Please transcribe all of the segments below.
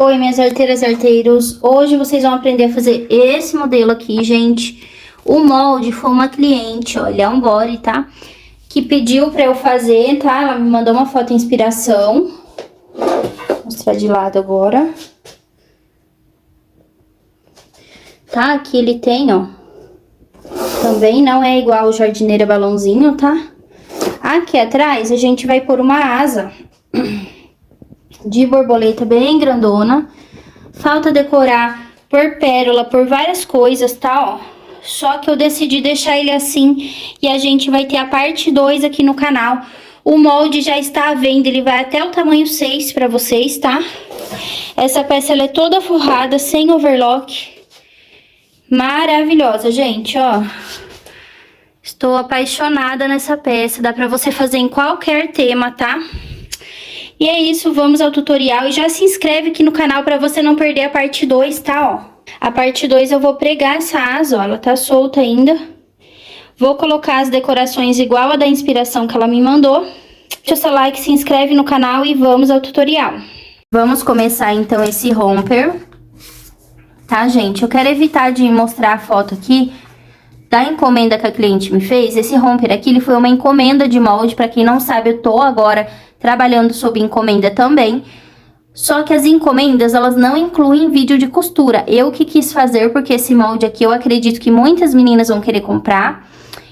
Oi, minhas arteiras e arteiros. Hoje vocês vão aprender a fazer esse modelo aqui, gente. O molde foi uma cliente, olha, é um body, tá? Que pediu pra eu fazer, tá? Ela me mandou uma foto inspiração. Vou mostrar de lado agora. Tá? Aqui ele tem, ó. Também não é igual o jardineira balãozinho, tá? Aqui atrás a gente vai pôr uma asa de borboleta bem grandona. Falta decorar por pérola, por várias coisas, tá, ó. Só que eu decidi deixar ele assim e a gente vai ter a parte 2 aqui no canal. O molde já está à venda, ele vai até o tamanho 6 pra vocês, tá? Essa peça ela é toda forrada, sem overlock. Maravilhosa, gente, ó. Estou apaixonada nessa peça, dá pra você fazer em qualquer tema, tá? E é isso, vamos ao tutorial e já se inscreve aqui no canal pra você não perder a parte 2, tá, ó. A parte 2 eu vou pregar essa asa, ó, ela tá solta ainda. Vou colocar as decorações igual a da inspiração que ela me mandou. Deixa seu like, se inscreve no canal e vamos ao tutorial. Vamos começar então esse romper, tá, gente? Eu quero evitar de mostrar a foto aqui da encomenda que a cliente me fez. Esse romper aqui, ele foi uma encomenda de molde, pra quem não sabe, eu tô agora trabalhando sob encomenda também. Só que as encomendas, elas não incluem vídeo de costura. Eu que quis fazer, porque esse molde aqui eu acredito que muitas meninas vão querer comprar.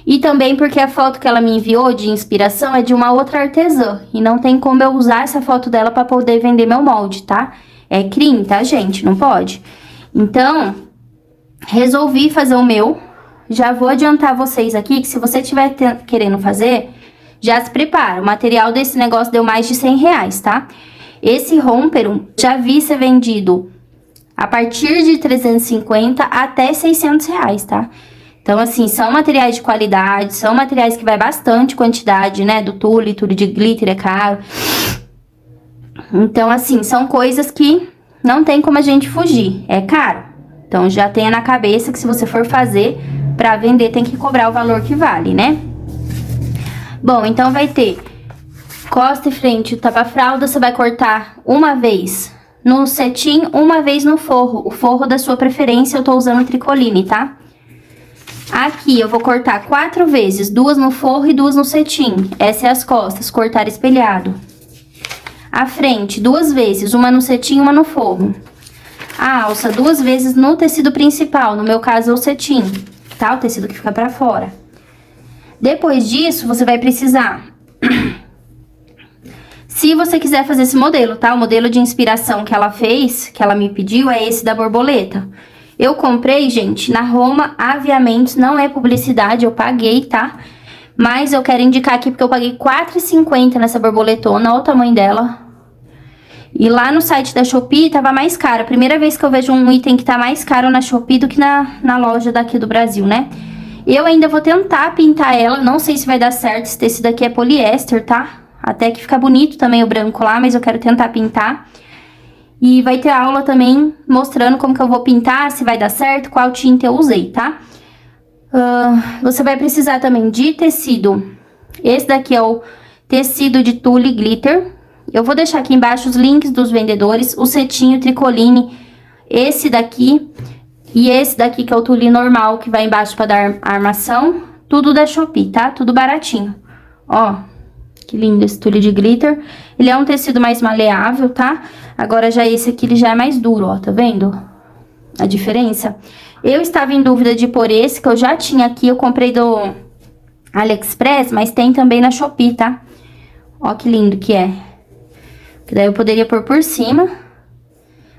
E também porque a foto que ela me enviou de inspiração é de uma outra artesã. E não tem como eu usar essa foto dela pra poder vender meu molde, tá? É crime, tá, gente? Não pode. Então, resolvi fazer o meu. Já vou adiantar vocês aqui que se você estiver querendo fazer, já se prepara. O material desse negócio deu mais de R$100, tá? Esse romper já vi ser vendido a partir de 350 até R$600, tá? Então, assim, são materiais de qualidade, são materiais que vai bastante quantidade, né? Do tule de glitter é caro. Então, assim, são coisas que não tem como a gente fugir, é caro. Então, já tenha na cabeça que se você for fazer pra vender, tem que cobrar o valor que vale, né? Bom, então vai ter costa e frente, o tapa-fralda, você vai cortar uma vez no cetim, uma vez no forro. O forro da sua preferência, eu tô usando tricoline, tá? Aqui eu vou cortar 4 vezes, 2 no forro e 2 no cetim. Essa é as costas, cortar espelhado. A frente, 2 vezes, uma no cetim, uma no forro. A alça, 2 vezes no tecido principal, no meu caso é o cetim, tá? O tecido que fica pra fora. Depois disso, você vai precisar... Se você quiser fazer esse modelo, tá? O modelo de inspiração que ela fez, que ela me pediu, é esse da borboleta. Eu comprei, gente, na Roma Aviamentos, não é publicidade, eu paguei, tá? Mas eu quero indicar aqui porque eu paguei R$4,50 nessa borboletona, olha o tamanho dela. E lá no site da Shopee tava mais caro. Primeira vez que eu vejo um item que tá mais caro na Shopee do que na loja daqui do Brasil, né? Eu ainda vou tentar pintar ela, não sei se vai dar certo, esse tecido aqui é poliéster, tá? Até que fica bonito também o branco lá, mas eu quero tentar pintar. E vai ter aula também mostrando como que eu vou pintar, se vai dar certo, qual tinta eu usei, tá? Você vai precisar também de tecido. Esse daqui é o tecido de tule glitter. Eu vou deixar aqui embaixo os links dos vendedores, o cetim, o tricoline, esse daqui e esse daqui que é o tule normal, que vai embaixo pra dar armação. Tudo da Shopee, tá? Tudo baratinho. Ó, que lindo esse tule de glitter. Ele é um tecido mais maleável, tá? Agora já esse aqui, ele já é mais duro, ó, tá vendo a diferença? Eu estava em dúvida de pôr esse, que eu já tinha aqui, eu comprei do AliExpress, mas tem também na Shopee, tá? Ó que lindo que é. Que daí eu poderia pôr por cima.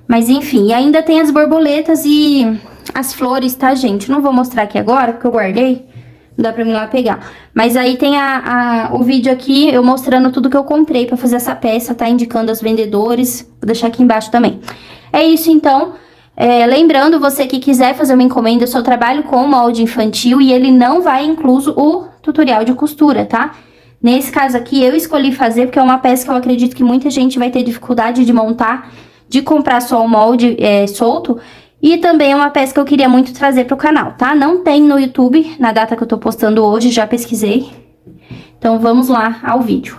Mas enfim, e ainda tem as borboletas e as flores, tá, gente? Não vou mostrar aqui agora, porque eu guardei. Não dá pra mim ir lá pegar. Mas aí tem o vídeo aqui, eu mostrando tudo que eu comprei pra fazer essa peça, tá? Indicando os vendedores. Vou deixar aqui embaixo também. É isso, então. Lembrando, você que quiser fazer uma encomenda, eu só trabalho com molde infantil e ele não vai incluso o tutorial de costura, tá? Nesse caso aqui, eu escolhi fazer porque é uma peça que eu acredito que muita gente vai ter dificuldade de montar, de comprar só o molde solto. E também é uma peça que eu queria muito trazer pro canal, tá? Não tem no YouTube, na data que eu tô postando hoje, já pesquisei. Então, vamos lá ao vídeo.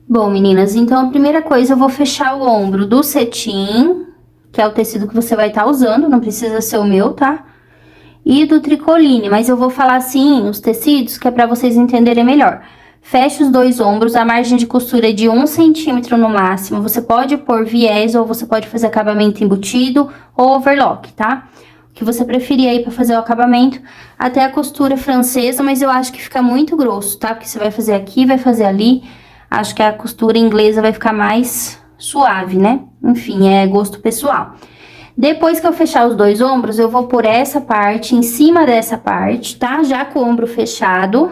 Bom, meninas, então a primeira coisa eu vou fechar o ombro do cetim, que é o tecido que você vai estar usando, não precisa ser o meu, tá? E do tricoline, mas eu vou falar assim os tecidos, que é pra vocês entenderem melhor. Feche os dois ombros, a margem de costura é de 1 centímetro no máximo. Você pode pôr viés ou você pode fazer acabamento embutido ou overlock, tá? O que você preferir aí pra fazer o acabamento. Até a costura francesa, mas eu acho que fica muito grosso, tá? Porque você vai fazer aqui, vai fazer ali. Acho que a costura inglesa vai ficar mais suave, né? Enfim, é gosto pessoal. Depois que eu fechar os dois ombros, eu vou por essa parte, em cima dessa parte, tá? Já com o ombro fechado.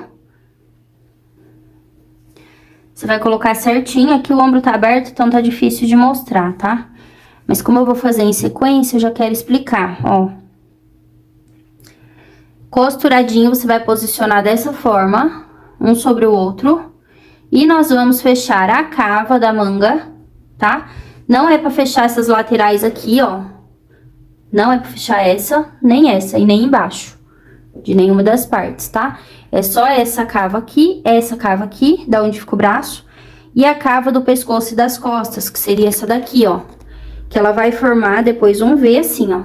Você vai colocar certinho, aqui o ombro tá aberto, então tá difícil de mostrar, tá? Mas como eu vou fazer em sequência, eu já quero explicar, ó. Costuradinho, você vai posicionar dessa forma, um sobre o outro. E nós vamos fechar a cava da manga, tá? Não é pra fechar essas laterais aqui, ó. Não é pra fechar essa, nem essa, e nem embaixo. De nenhuma das partes, tá? É só essa cava aqui, da onde fica o braço, e a cava do pescoço e das costas, que seria essa daqui, ó. Que ela vai formar depois um V assim, ó,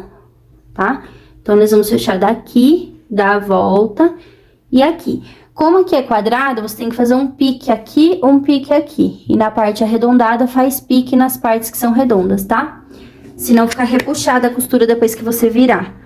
tá? Então, nós vamos fechar daqui, dar a volta e aqui. Como aqui é quadrado, você tem que fazer um pique aqui, um pique aqui. E na parte arredondada, faz pique nas partes que são redondas, tá? Senão fica repuxada a costura depois que você virar.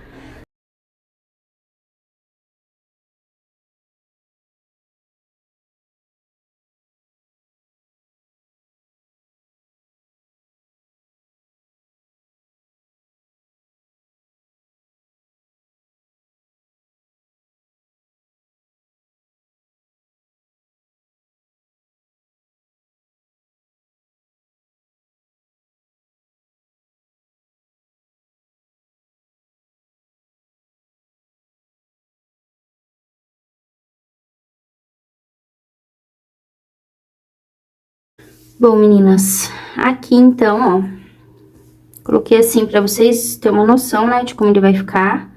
Bom, meninas, aqui então, ó, coloquei assim pra vocês terem uma noção, né, de como ele vai ficar.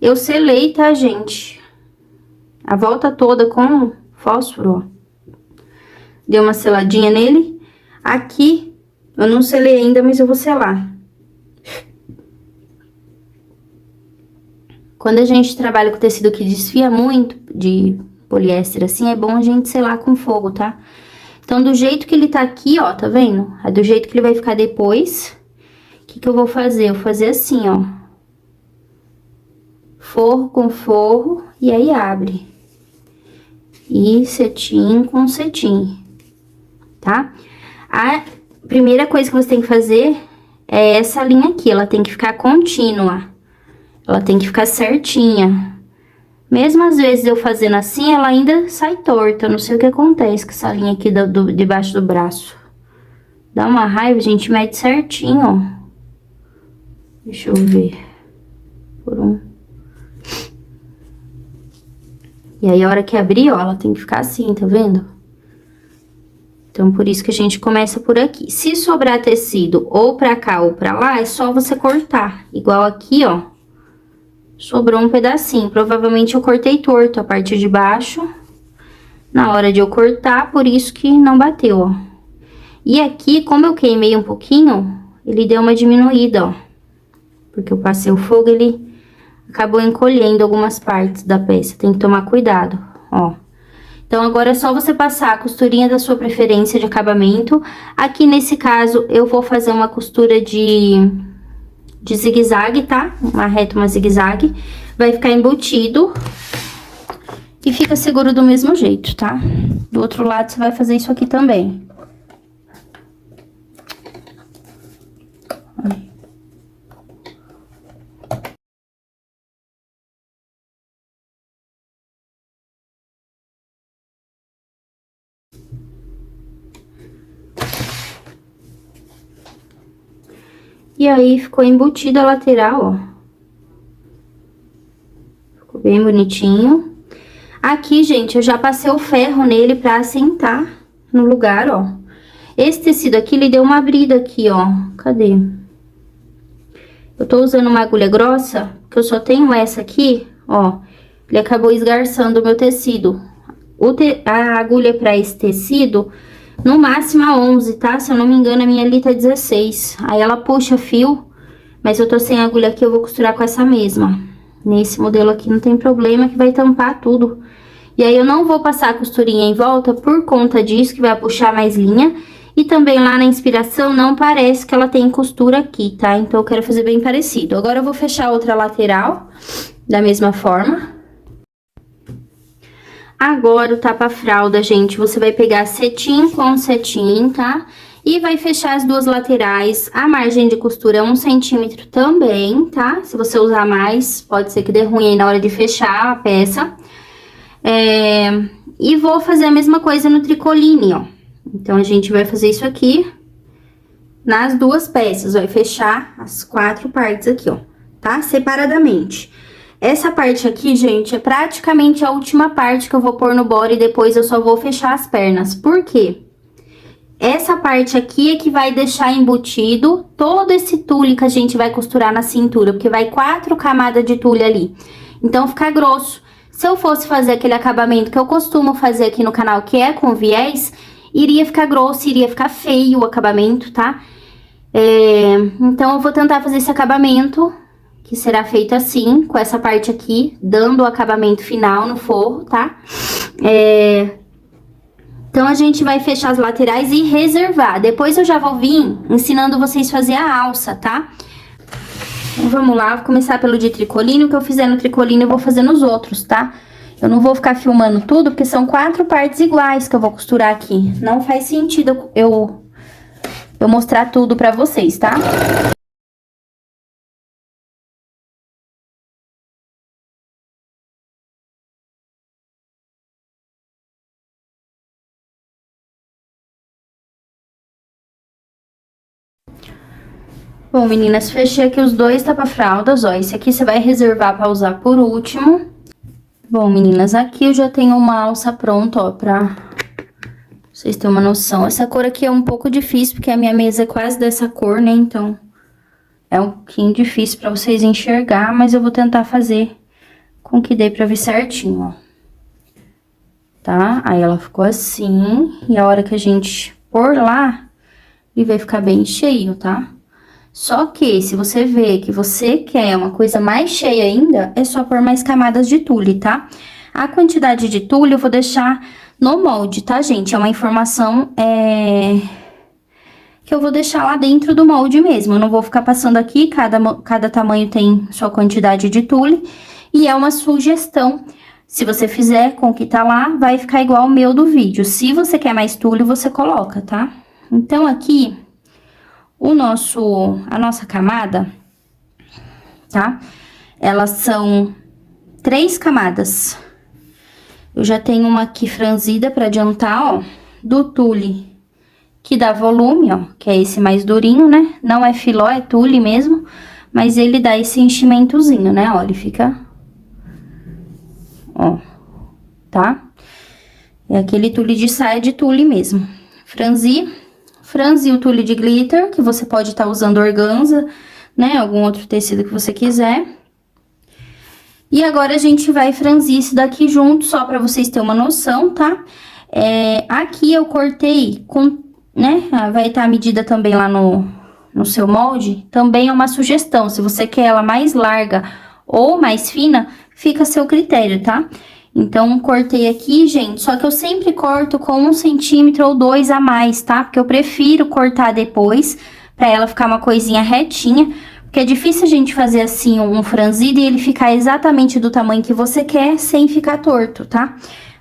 Eu selei, tá, gente? A volta toda com fósforo, ó. Dei uma seladinha nele. Aqui, eu não selei ainda, mas eu vou selar. Quando a gente trabalha com tecido que desfia muito, de poliéster assim, é bom a gente selar com fogo, tá? Então, do jeito que ele tá aqui, ó, tá vendo? É do jeito que ele vai ficar depois. O que que eu vou fazer? Eu vou fazer assim, ó. Forro com forro, e aí abre. E cetim com cetim, tá? A primeira coisa que você tem que fazer é essa linha aqui, ela tem que ficar contínua. Ela tem que ficar certinha. Mesmo às vezes eu fazendo assim, ela ainda sai torta. Eu não sei o que acontece com essa linha aqui debaixo do braço. Dá uma raiva, a gente mede certinho, ó. Deixa eu ver. Por um. E aí, a hora que abrir, ó, ela tem que ficar assim, tá vendo? Então, por isso que a gente começa por aqui. Se sobrar tecido ou pra cá ou pra lá, é só você cortar. Igual aqui, ó. Sobrou um pedacinho. Provavelmente eu cortei torto a parte de baixo. Na hora de eu cortar, por isso que não bateu, ó. E aqui, como eu queimei um pouquinho, ele deu uma diminuída, ó. Porque eu passei o fogo, ele acabou encolhendo algumas partes da peça. Tem que tomar cuidado, ó. Então, agora é só você passar a costurinha da sua preferência de acabamento. Aqui, nesse caso, eu vou fazer uma costura de zigue-zague, tá? Uma reta, uma zigue-zague. Vai ficar embutido. E fica seguro do mesmo jeito, tá? Do outro lado, você vai fazer isso aqui também. E aí, ficou embutida a lateral, ó. Ficou bem bonitinho. Aqui, gente, eu já passei o ferro nele pra assentar no lugar, ó. Esse tecido aqui, ele deu uma abrida aqui, ó. Cadê? Eu tô usando uma agulha grossa, que eu só tenho essa aqui, ó. Ele acabou esgarçando o meu tecido. A agulha pra esse tecido No máximo a 11, tá? Se eu não me engano, a minha ali tá 16. Aí ela puxa fio, mas eu tô sem agulha aqui, eu vou costurar com essa mesma. Nesse modelo aqui não tem problema, que vai tampar tudo. E aí eu não vou passar a costurinha em volta por conta disso, que vai puxar mais linha. E também lá na inspiração não parece que ela tem costura aqui, tá? Então eu quero fazer bem parecido. Agora eu vou fechar a outra lateral da mesma forma. Agora o tapa-fralda, gente, você vai pegar cetim com cetim, tá? E vai fechar as duas laterais. A margem de costura é 1 centímetro também, tá? Se você usar mais, pode ser que dê ruim aí na hora de fechar a peça. E vou fazer a mesma coisa no tricoline, ó. Então, a gente vai fazer isso aqui nas duas peças, vai fechar as 4 partes aqui, ó, tá? Separadamente. Essa parte aqui, gente, é praticamente a última parte que eu vou pôr no body e depois eu só vou fechar as pernas. Por quê? Essa parte aqui é que vai deixar embutido todo esse tule que a gente vai costurar na cintura, porque vai 4 camadas de tule ali. Então, fica grosso. Se eu fosse fazer aquele acabamento que eu costumo fazer aqui no canal, que é com viés, iria ficar grosso, iria ficar feio o acabamento, tá? Então, eu vou tentar fazer esse acabamento, que será feito assim, com essa parte aqui, dando o acabamento final no forro, tá? Então, a gente vai fechar as laterais e reservar. Depois eu já vou vir ensinando vocês a fazer a alça, tá? Então, vamos lá, vou começar pelo de tricoline. O que eu fizer no tricoline eu vou fazer nos outros, tá? Eu não vou ficar filmando tudo, porque são 4 partes iguais que eu vou costurar aqui. Não faz sentido eu mostrar tudo pra vocês, tá? Bom, meninas, fechei aqui os 2 tapa-fraldas, ó. Esse aqui você vai reservar pra usar por último. Bom, meninas, aqui eu já tenho uma alça pronta, ó, pra vocês terem uma noção. Essa cor aqui é um pouco difícil, porque a minha mesa é quase dessa cor, né? Então, é um pouquinho difícil pra vocês enxergar, mas eu vou tentar fazer com que dê pra ver certinho, ó. Tá? Aí ela ficou assim, e a hora que a gente pôr lá, ele vai ficar bem cheio, tá? Só que, se você vê que você quer uma coisa mais cheia ainda, é só pôr mais camadas de tule, tá? A quantidade de tule eu vou deixar no molde, tá, gente? É uma informação, que eu vou deixar lá dentro do molde mesmo. Eu não vou ficar passando aqui, cada tamanho tem sua quantidade de tule. E é uma sugestão. Se você fizer com o que tá lá, vai ficar igual o meu do vídeo. Se você quer mais tule, você coloca, tá? Então, aqui... a nossa camada, tá? Elas são 3 camadas. Eu já tenho uma aqui franzida pra adiantar, ó, do tule, que dá volume, ó, que é esse mais durinho, né? Não é filó, é tule mesmo, mas ele dá esse enchimentozinho, né? Ó, ele fica, ó, tá? É aquele tule de saia de tule mesmo. Franzi o tule de glitter, que você pode estar usando organza, né? Algum outro tecido que você quiser. E agora, a gente vai franzir isso daqui junto, só pra vocês terem uma noção, tá? Aqui eu cortei com, né? Vai estar a medida também lá no seu molde. Também é uma sugestão, se você quer ela mais larga ou mais fina, fica a seu critério, tá? Então, cortei aqui, gente, só que eu sempre corto com 1 centímetro ou 2 a mais, tá? Porque eu prefiro cortar depois, pra ela ficar uma coisinha retinha, porque é difícil a gente fazer assim um franzido e ele ficar exatamente do tamanho que você quer, sem ficar torto, tá?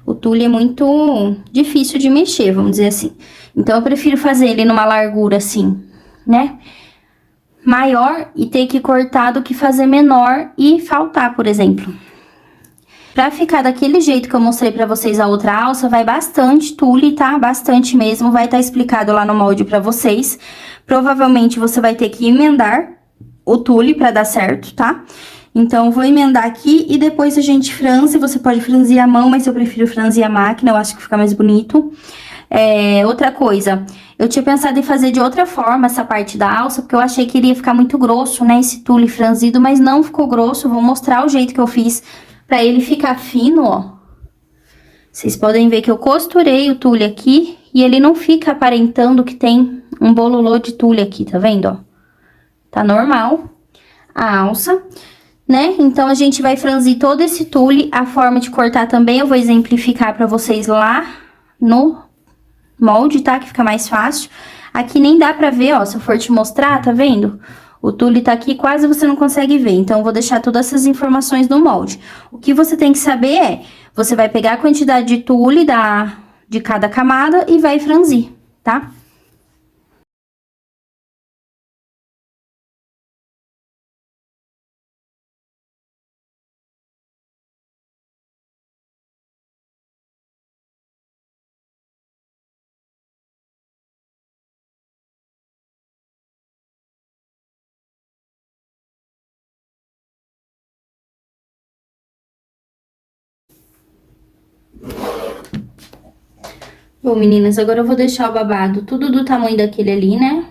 O tule é muito difícil de mexer, vamos dizer assim. Então, eu prefiro fazer ele numa largura assim, né? Maior e ter que cortar do que fazer menor e faltar, por exemplo. Pra ficar daquele jeito que eu mostrei pra vocês a outra alça, vai bastante tule, tá? Bastante mesmo, vai estar explicado lá no molde pra vocês. Provavelmente você vai ter que emendar o tule pra dar certo, tá? Então, eu vou emendar aqui e depois a gente franze. Você pode franzir a mão, mas eu prefiro franzir a máquina, eu acho que fica mais bonito. Outra coisa, eu tinha pensado em fazer de outra forma essa parte da alça, porque eu achei que iria ficar muito grosso, né? Esse tule franzido, mas não ficou grosso. Eu vou mostrar o jeito que eu fiz pra ele ficar fino, ó. Vocês podem ver que eu costurei o tule aqui e ele não fica aparentando que tem um bololô de tule aqui, tá vendo, ó? Tá normal a alça, né? Então, a gente vai franzir todo esse tule. A forma de cortar também eu vou exemplificar pra vocês lá no molde, tá? Que fica mais fácil. Aqui nem dá pra ver, ó, se eu for te mostrar, tá vendo? O tule tá aqui, quase você não consegue ver. Então, eu vou deixar todas essas informações no molde. O que você tem que saber é, você vai pegar a quantidade de tule de cada camada e vai franzir, tá? Bom, meninas, agora eu vou deixar o babado tudo do tamanho daquele ali, né?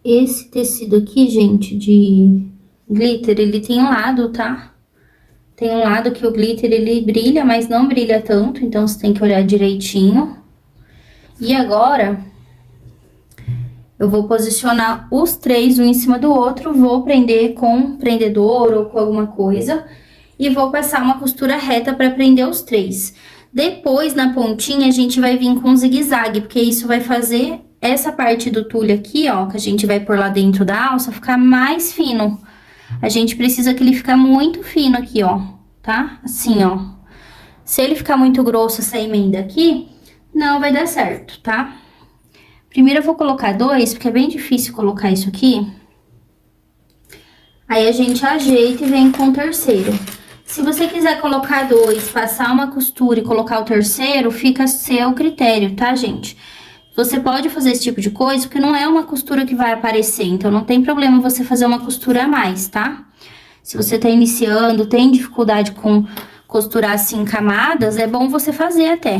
Esse tecido aqui, gente, de glitter, ele tem um lado, tá? Tem um lado que o glitter, ele brilha, mas não brilha tanto, então você tem que olhar direitinho. E agora, eu vou posicionar os três um em cima do outro, vou prender com prendedor ou com alguma coisa. E vou passar uma costura reta pra prender os três. Depois, na pontinha, a gente vai vir com zigue-zague, porque isso vai fazer essa parte do tule aqui, ó, que a gente vai pôr lá dentro da alça, ficar mais fino. A gente precisa que ele fique muito fino aqui, ó, tá? Assim, ó. Se ele ficar muito grosso, essa emenda aqui, não vai dar certo, tá? Primeiro eu vou colocar dois, porque é bem difícil colocar isso aqui. Aí a gente ajeita e vem com o terceiro. Se você quiser colocar dois, passar uma costura e colocar o terceiro, fica a seu critério, tá, gente? Você pode fazer esse tipo de coisa, porque não é uma costura que vai aparecer, então não tem problema você fazer uma costura a mais, tá? Se você tá iniciando, tem dificuldade com costurar assim camadas, é bom você fazer até.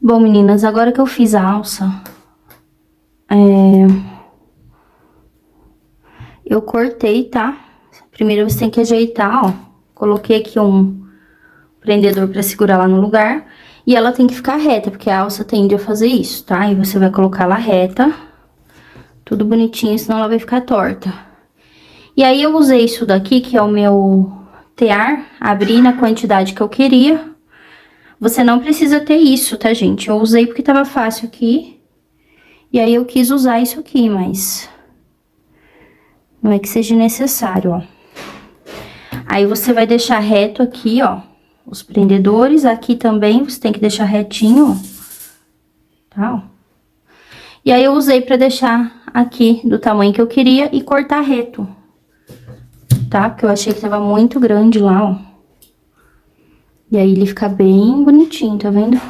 Bom, meninas, agora que eu fiz a alça, eu cortei, tá? Primeiro você tem que ajeitar, ó. Coloquei aqui um prendedor pra segurar lá no lugar. E ela tem que ficar reta, porque a alça tende a fazer isso, tá? E você vai colocar ela reta, tudo bonitinho, senão ela vai ficar torta. E aí, eu usei isso daqui, que é o meu tear, abri na quantidade que eu queria. Você não precisa ter isso, tá, gente? Eu usei porque tava fácil aqui. E aí, eu quis usar isso aqui, mas não é que seja necessário, ó. Aí, você vai deixar reto aqui, ó, os prendedores. Aqui também, você tem que deixar retinho, ó. Tá, ó. E aí, eu usei pra deixar aqui do tamanho que eu queria e cortar reto. Tá? Porque eu achei que tava muito grande lá, ó. E aí, ele fica bem bonitinho, tá vendo?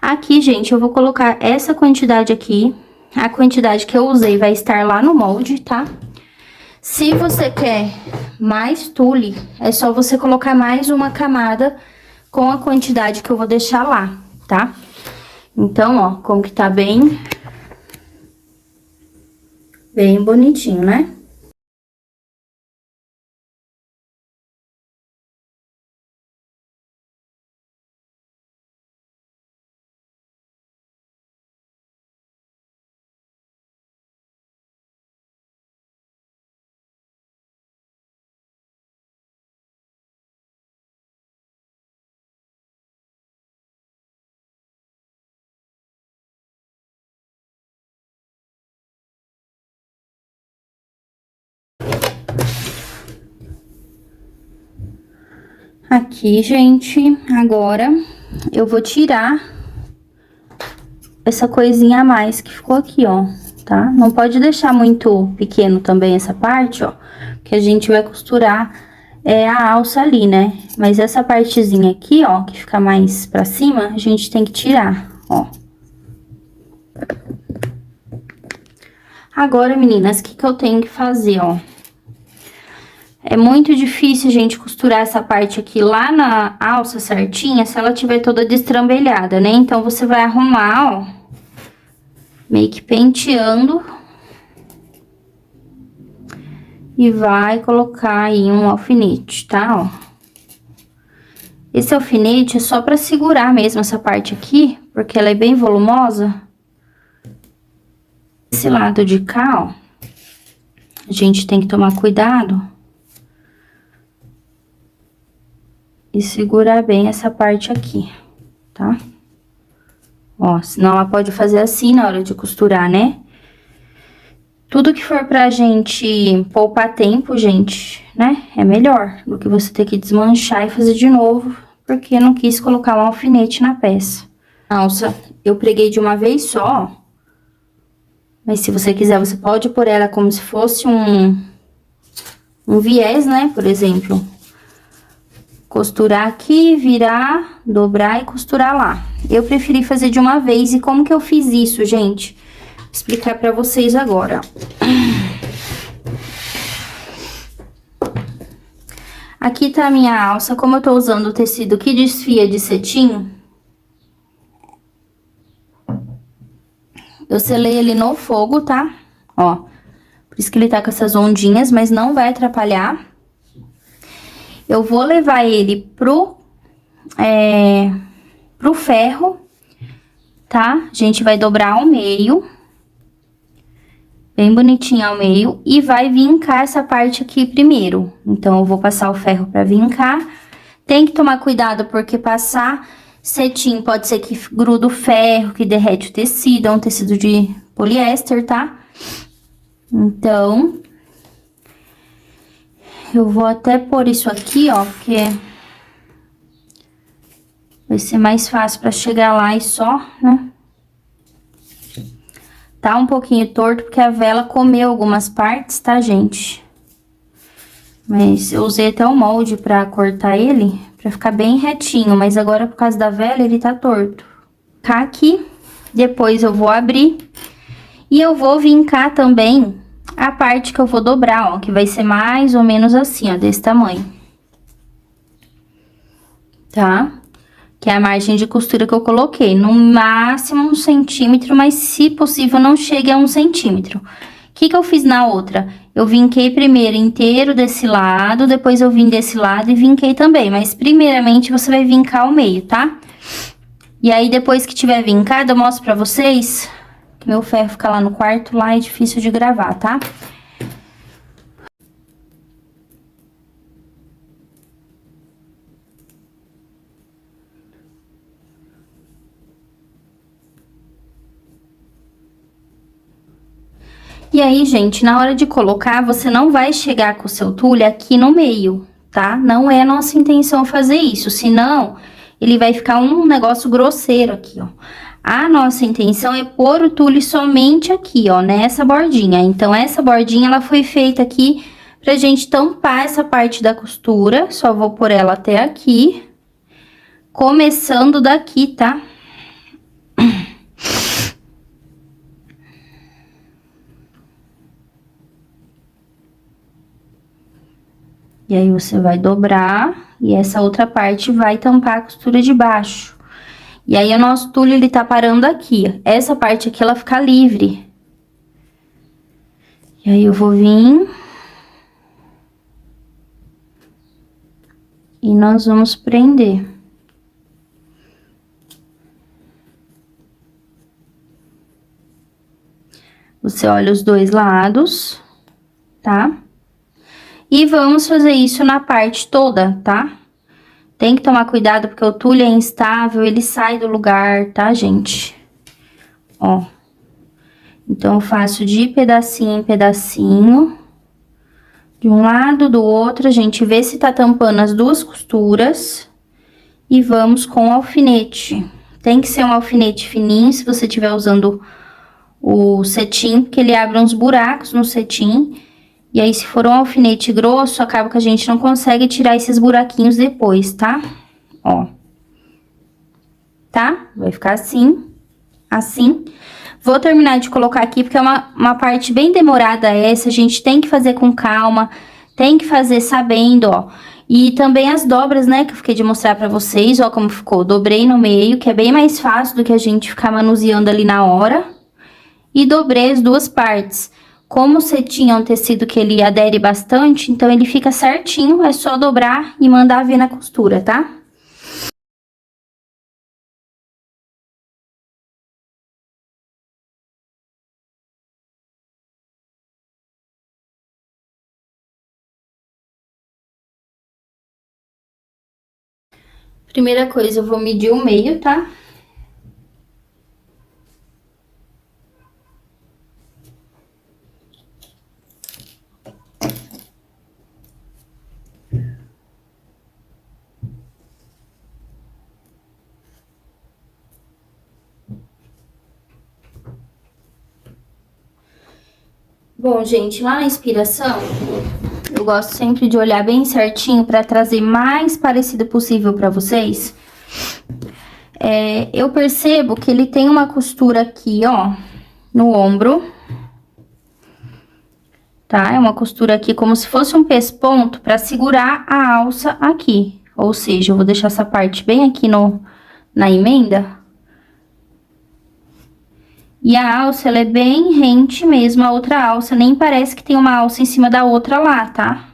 Aqui, gente, eu vou colocar essa quantidade aqui. A quantidade que eu usei vai estar lá no molde, tá? Se você quer mais tule, é só você colocar mais uma camada com a quantidade que eu vou deixar lá, tá? Então, ó, como que tá bem bonitinho, né? Aqui, gente, agora eu vou tirar essa coisinha a mais que ficou aqui, ó, tá? Não pode deixar muito pequeno também essa parte, ó, que a gente vai costurar a alça ali, né? Mas essa partezinha aqui, ó, que fica mais pra cima, a gente tem que tirar, ó. Agora, meninas, o que que eu tenho que fazer, ó? É muito difícil, gente, costurar essa parte aqui lá na alça certinha, se ela tiver toda destrambelhada, né? Então, você vai arrumar, ó, meio que penteando. e vai colocar aí um alfinete, tá? Ó. Esse alfinete é só pra segurar mesmo essa parte aqui, porque ela é bem volumosa. Esse lado de cá, ó, a gente tem que tomar cuidado e segurar bem essa parte aqui, tá? Ó, senão ela pode fazer assim na hora de costurar, né? Tudo que for pra gente poupar tempo, gente, né? É melhor do que você ter que desmanchar e fazer de novo, porque não quis colocar um alfinete na peça. A alça, eu preguei de uma vez só, mas se você quiser, você pode pôr ela como se fosse um viés, né? Por exemplo, costurar aqui, virar, dobrar e costurar lá. Eu preferi fazer de uma vez. E como que eu fiz isso, gente? Vou explicar pra vocês agora. Aqui tá a minha alça. Como eu tô usando o tecido que desfia de cetim, eu selei ele no fogo, tá? Ó, por isso que ele tá com essas ondinhas, mas não vai atrapalhar. Eu vou levar ele pro ferro, tá? A gente vai dobrar ao meio, bem bonitinho ao meio, e vai vincar essa parte aqui primeiro. Então, eu vou passar o ferro pra vincar. Tem que tomar cuidado, porque passar cetim pode ser que gruda o ferro, que derrete o tecido, é um tecido de poliéster, tá? Então, eu vou até pôr isso aqui, ó, porque vai ser mais fácil pra chegar lá e só, né? Tá um pouquinho torto, porque a vela comeu algumas partes, tá, gente? Mas eu usei até o molde pra cortar ele, pra ficar bem retinho. Mas agora, por causa da vela, ele tá torto. Tá aqui, depois eu vou abrir. E eu vou vincar também a parte que eu vou dobrar, ó. Que vai ser mais ou menos assim, ó, desse tamanho. Tá? Que é a margem de costura que eu coloquei. No máximo 1 centímetro, mas se possível não chegue a 1 centímetro. O que eu fiz na outra? Eu vinquei primeiro inteiro desse lado, depois eu vim desse lado e vinquei também. Mas primeiramente você vai vincar o meio, tá? E aí depois que tiver vincado, eu mostro pra vocês que meu ferro fica lá no quarto, lá é difícil de gravar, tá? E aí, gente, na hora de colocar, você não vai chegar com o seu tule aqui no meio, tá? Não é nossa intenção fazer isso, senão ele vai ficar um negócio grosseiro aqui, ó. A nossa intenção é pôr o tule somente aqui, ó, nessa bordinha. Então, essa bordinha, ela foi feita aqui pra gente tampar essa parte da costura. Só vou pôr ela até aqui, começando daqui, tá? E aí, você vai dobrar e essa outra parte vai tampar a costura de baixo. E aí, o nosso tule, ele tá parando aqui. Essa parte aqui, ela fica livre. E aí, eu vou vir. E nós vamos prender. Você olha os dois lados, tá? E vamos fazer isso na parte toda, tá? Tem que tomar cuidado, porque o tule é instável, ele sai do lugar, tá, gente? Ó. Então, eu faço de pedacinho em pedacinho. De um lado, do outro, a gente vê se tá tampando as duas costuras. E vamos com o alfinete. Tem que ser um alfinete fininho, se você estiver usando o cetim, porque ele abre uns buracos no cetim. E aí, se for um alfinete grosso, acaba que a gente não consegue tirar esses buraquinhos depois, tá? Ó. Tá? Vai ficar assim, assim. Vou terminar de colocar aqui, porque é uma parte bem demorada essa, a gente tem que fazer com calma, tem que fazer sabendo, ó. E também as dobras, né, que eu fiquei de mostrar pra vocês, ó como ficou. Dobrei no meio, que é bem mais fácil do que a gente ficar manuseando ali na hora. E dobrei as duas partes. Como o cetim é um tecido que ele adere bastante, então ele fica certinho, é só dobrar e mandar ver na costura, tá? Primeira coisa, eu vou medir o meio, tá? Bom, gente, lá na inspiração, eu gosto sempre de olhar bem certinho pra trazer mais parecido possível pra vocês. Eu percebo que ele tem uma costura aqui, ó, no ombro. Tá? É uma costura aqui como se fosse um pesponto pra segurar a alça aqui. Ou seja, eu vou deixar essa parte bem aqui na emenda. E a alça, ela é bem rente mesmo, a outra alça. Nem parece que tem uma alça em cima da outra lá, tá?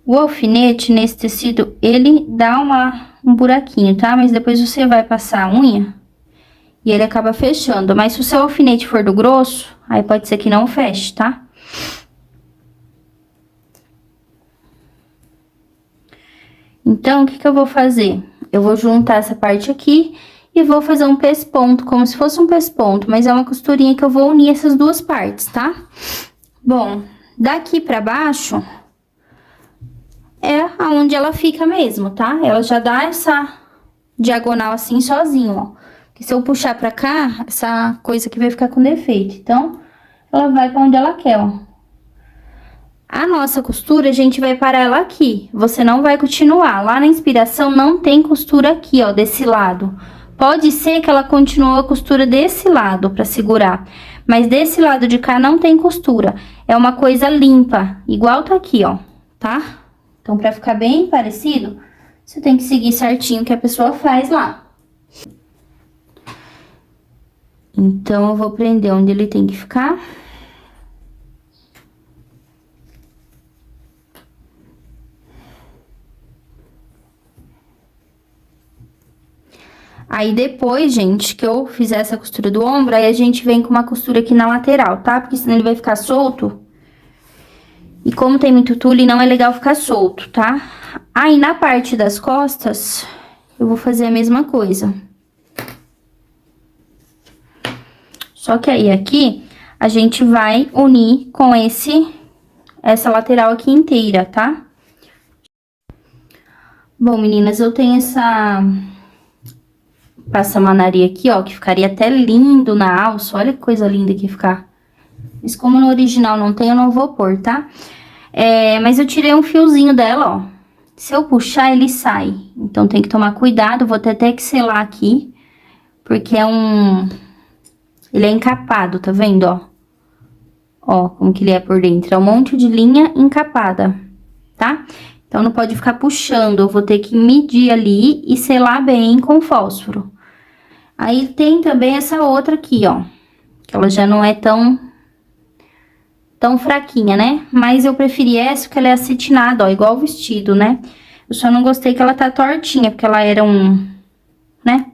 O alfinete, nesse tecido, ele dá um buraquinho, tá? Mas depois você vai passar a unha e ele acaba fechando. Mas se o seu alfinete for do grosso, aí pode ser que não feche, tá? Então, o que que eu vou fazer? Eu vou juntar essa parte aqui e vou fazer um pesponto, como se fosse um pesponto, mas é uma costurinha que eu vou unir essas duas partes, tá? Bom, daqui pra baixo é aonde ela fica mesmo, tá? Ela já dá essa diagonal assim sozinho, ó. Porque se eu puxar pra cá, essa coisa aqui vai ficar com defeito. Então, ela vai pra onde ela quer, ó. A nossa costura, a gente vai parar ela aqui. Você não vai continuar. Lá na inspiração não tem costura aqui, ó, desse lado. Pode ser que ela continue a costura desse lado pra segurar. Mas desse lado de cá não tem costura. É uma coisa limpa, igual tá aqui, ó, tá? Então, pra ficar bem parecido, você tem que seguir certinho o que a pessoa faz lá. Então, eu vou prender onde ele tem que ficar. Aí, depois, gente, que eu fizer essa costura do ombro, aí a gente vem com uma costura aqui na lateral, tá? Porque senão ele vai ficar solto. E como tem muito tule, não é legal ficar solto, tá? Aí, na parte das costas, eu vou fazer a mesma coisa. Só que aí, aqui, a gente vai unir com essa lateral aqui inteira, tá? Bom, meninas, eu tenho essa passamanaria aqui, ó, que ficaria até lindo na alça. Olha que coisa linda que ia ficar. Mas como no original não tem, eu não vou pôr, tá? Mas eu tirei um fiozinho dela, ó. Se eu puxar, ele sai. Então, tem que tomar cuidado. Vou ter até que selar aqui. Porque ele é encapado, tá vendo, ó? Ó, como que ele é por dentro. É um monte de linha encapada, tá? Então, não pode ficar puxando. Eu vou ter que medir ali e selar bem com fósforo. Aí, tem também essa outra aqui, ó. Que ela já não é tão fraquinha, né? Mas eu preferi essa porque ela é acetinada, ó, igual o vestido, né? Eu só não gostei que ela tá tortinha, porque ela era né?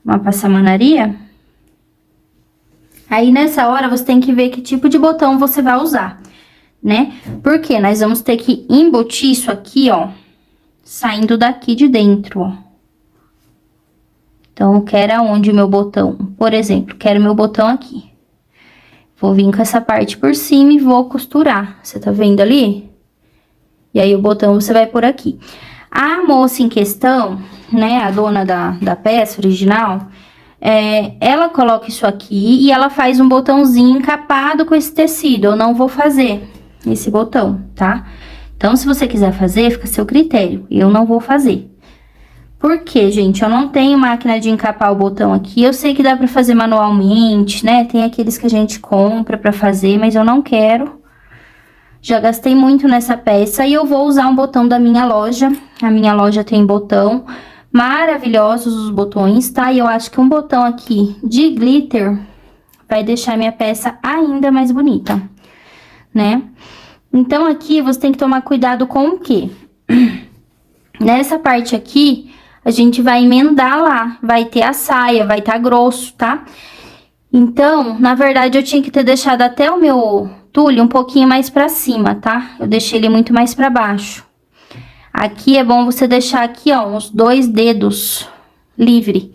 Uma passamanaria. Aí, nessa hora, você tem que ver que tipo de botão você vai usar, né? Porque nós vamos ter que embutir isso aqui, ó, saindo daqui de dentro, ó. Então, eu quero aonde o meu botão? Por exemplo, quero meu botão aqui. Vou vir com essa parte por cima e vou costurar. Você tá vendo ali? E aí, o botão você vai por aqui. A moça em questão, né, a dona da peça original, ela coloca isso aqui e ela faz um botãozinho encapado com esse tecido. Eu não vou fazer esse botão, tá? Então, se você quiser fazer, fica a seu critério. Eu não vou fazer. Por quê, gente? Eu não tenho máquina de encapar o botão aqui. Eu sei que dá pra fazer manualmente, né? Tem aqueles que a gente compra pra fazer, mas eu não quero. Já gastei muito nessa peça e eu vou usar um botão da minha loja. A minha loja tem maravilhosos os botões, tá? E eu acho que um botão aqui de glitter vai deixar minha peça ainda mais bonita, né? Então, aqui, você tem que tomar cuidado com o quê? Nessa parte aqui, a gente vai emendar lá, vai ter a saia, vai estar grosso, tá? Então, na verdade, eu tinha que ter deixado até o meu tule um pouquinho mais pra cima, tá? Eu deixei ele muito mais pra baixo. Aqui é bom você deixar aqui, ó, uns 2 dedos livre,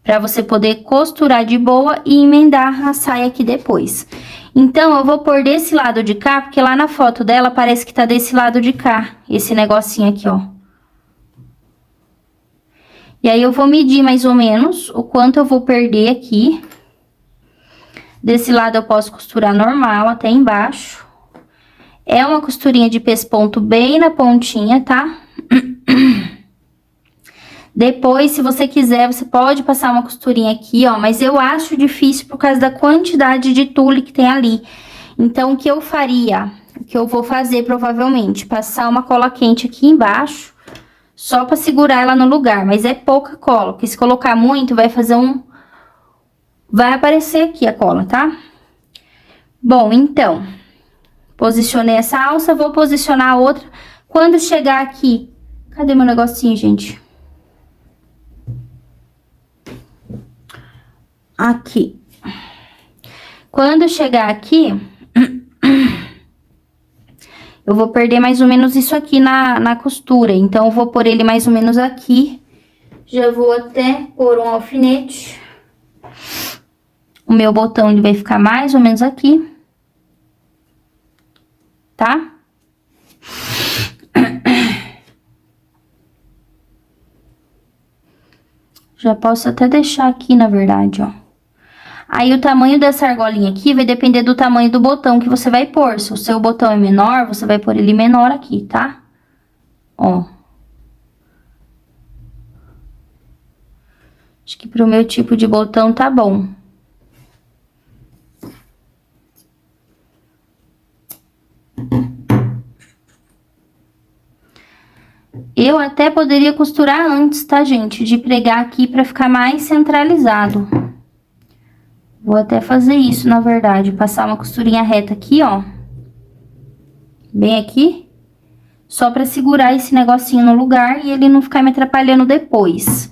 pra você poder costurar de boa e emendar a saia aqui depois. Então, eu vou pôr desse lado de cá, porque lá na foto dela parece que tá desse lado de cá, esse negocinho aqui, ó. E aí, eu vou medir mais ou menos o quanto eu vou perder aqui. Desse lado eu posso costurar normal até embaixo. É uma costurinha de pesponto bem na pontinha, tá? Depois, se você quiser, você pode passar uma costurinha aqui, ó. Mas eu acho difícil por causa da quantidade de tule que tem ali. Então, o que eu faria? O que eu vou fazer, provavelmente, passar uma cola quente aqui embaixo. Só pra segurar ela no lugar, mas é pouca cola. Porque se colocar muito, vai fazer um... Vai aparecer aqui a cola, tá? Bom, então, posicionei essa alça, vou posicionar a outra. Quando chegar aqui... Cadê meu negocinho, gente? Aqui. Quando chegar aqui... Eu vou perder mais ou menos isso aqui na costura. Então, eu vou pôr ele mais ou menos aqui. Já vou até pôr um alfinete. O meu botão, ele vai ficar mais ou menos aqui. Tá? Já posso até deixar aqui, na verdade, ó. Aí, o tamanho dessa argolinha aqui vai depender do tamanho do botão que você vai pôr. Se o seu botão é menor, você vai pôr ele menor aqui, tá? Ó. Acho que pro meu tipo de botão tá bom. Eu até poderia costurar antes, tá, gente? De pregar aqui pra ficar mais centralizado. Vou até fazer isso, na verdade. Passar uma costurinha reta aqui, ó. Bem aqui. Só pra segurar esse negocinho no lugar e ele não ficar me atrapalhando depois.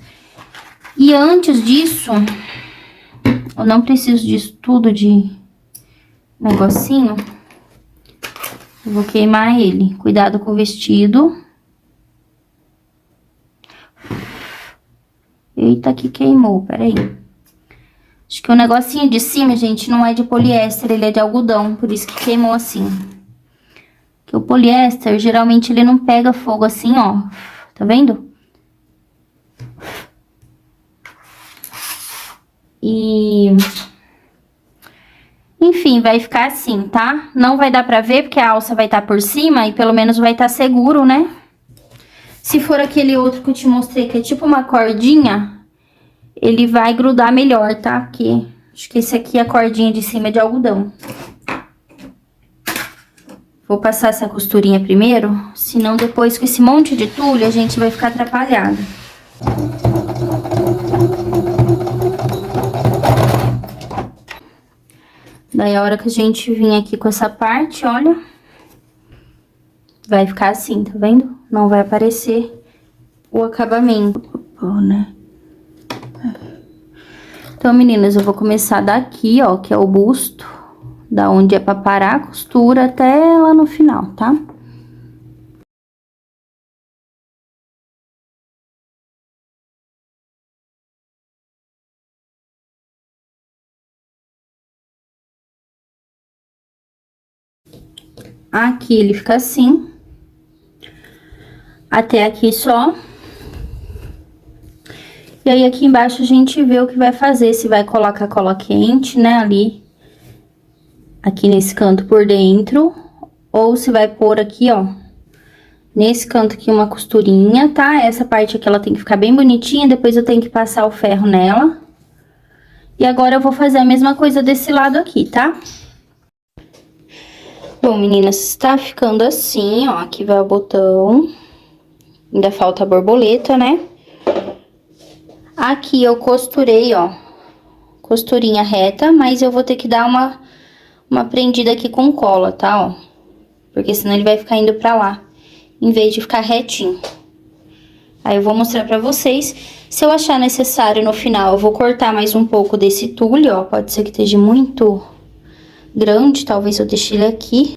E antes disso... Eu não preciso disso tudo de negocinho. Eu vou queimar ele. Cuidado com o vestido. Eita, que queimou, peraí. Acho que o negocinho de cima, gente, não é de poliéster, ele é de algodão, por isso que queimou assim. Porque o poliéster, geralmente, ele não pega fogo assim, ó. Tá vendo? E... Enfim, vai ficar assim, tá? Não vai dar pra ver, porque a alça vai estar por cima e pelo menos vai estar seguro, né? Se for aquele outro que eu te mostrei, que é tipo uma cordinha, ele vai grudar melhor, tá? Porque acho que esse aqui, a cordinha de cima é de algodão. Vou passar essa costurinha primeiro, senão depois com esse monte de tule a gente vai ficar atrapalhado. Daí a hora que a gente vir aqui com essa parte, olha, vai ficar assim, tá vendo? Não vai aparecer o acabamento, né? Então, meninas, eu vou começar daqui, ó, que é o busto, da onde é pra parar a costura até lá no final, tá? Aqui ele fica assim. Até aqui só. E aí, aqui embaixo a gente vê o que vai fazer. Se vai colocar cola quente, né, ali. Aqui nesse canto por dentro. Ou se vai pôr aqui, ó. Nesse canto aqui uma costurinha, tá? Essa parte aqui ela tem que ficar bem bonitinha. Depois eu tenho que passar o ferro nela. E agora eu vou fazer a mesma coisa desse lado aqui, tá? Bom, meninas, tá ficando assim, ó. Aqui vai o botão. Ainda falta a borboleta, né? Aqui eu costurei, ó. costurinha reta, mas eu vou ter que dar uma prendida aqui com cola, tá, ó. Porque senão ele vai ficar indo pra lá, em vez de ficar retinho. Aí eu vou mostrar pra vocês. Se eu achar necessário no final, eu vou cortar mais um pouco desse tule, ó. Pode ser que esteja muito grande, talvez eu deixe ele aqui.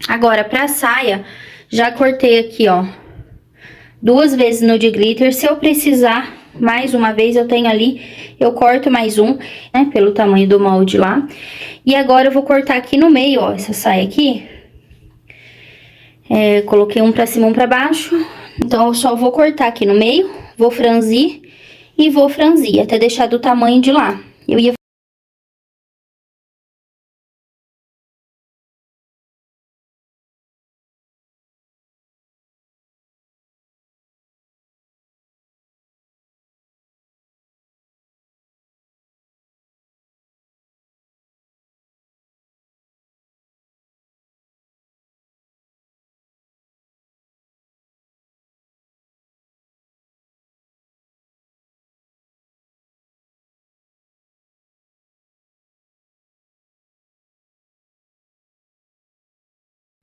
Agora, pra saia, já cortei aqui, ó, 2 vezes no de glitter. Se eu precisar mais uma vez, eu tenho ali, eu corto mais um, né, pelo tamanho do molde lá. E agora eu vou cortar aqui no meio, ó, essa saia aqui. Coloquei um pra cima, um pra baixo. Então, eu só vou cortar aqui no meio, vou franzir e vou franzir até deixar do tamanho de lá. Eu ia...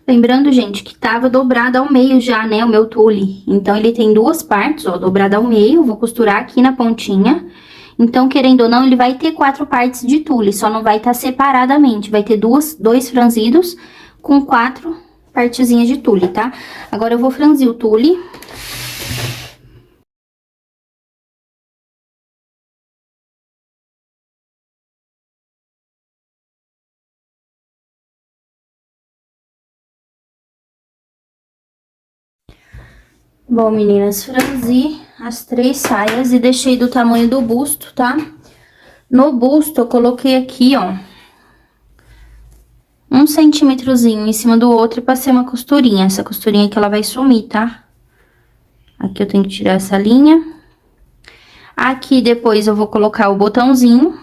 Lembrando, gente, que tava dobrado ao meio já, né, o meu tule. Então, ele tem 2 partes, ó, dobrado ao meio. Vou costurar aqui na pontinha. Então, querendo ou não, ele vai ter 4 partes de tule, só não vai estar separadamente. Vai ter 2 franzidos com 4 partezinhas de tule, tá? Agora, eu vou franzir o tule. Bom, meninas, franzi as 3 saias e deixei do tamanho do busto, tá? No busto, eu coloquei aqui, ó, 1 centímetrozinho em cima do outro e passei uma costurinha. Essa costurinha aqui, ela vai sumir, tá? Aqui eu tenho que tirar essa linha. Aqui, depois, eu vou colocar o botãozinho,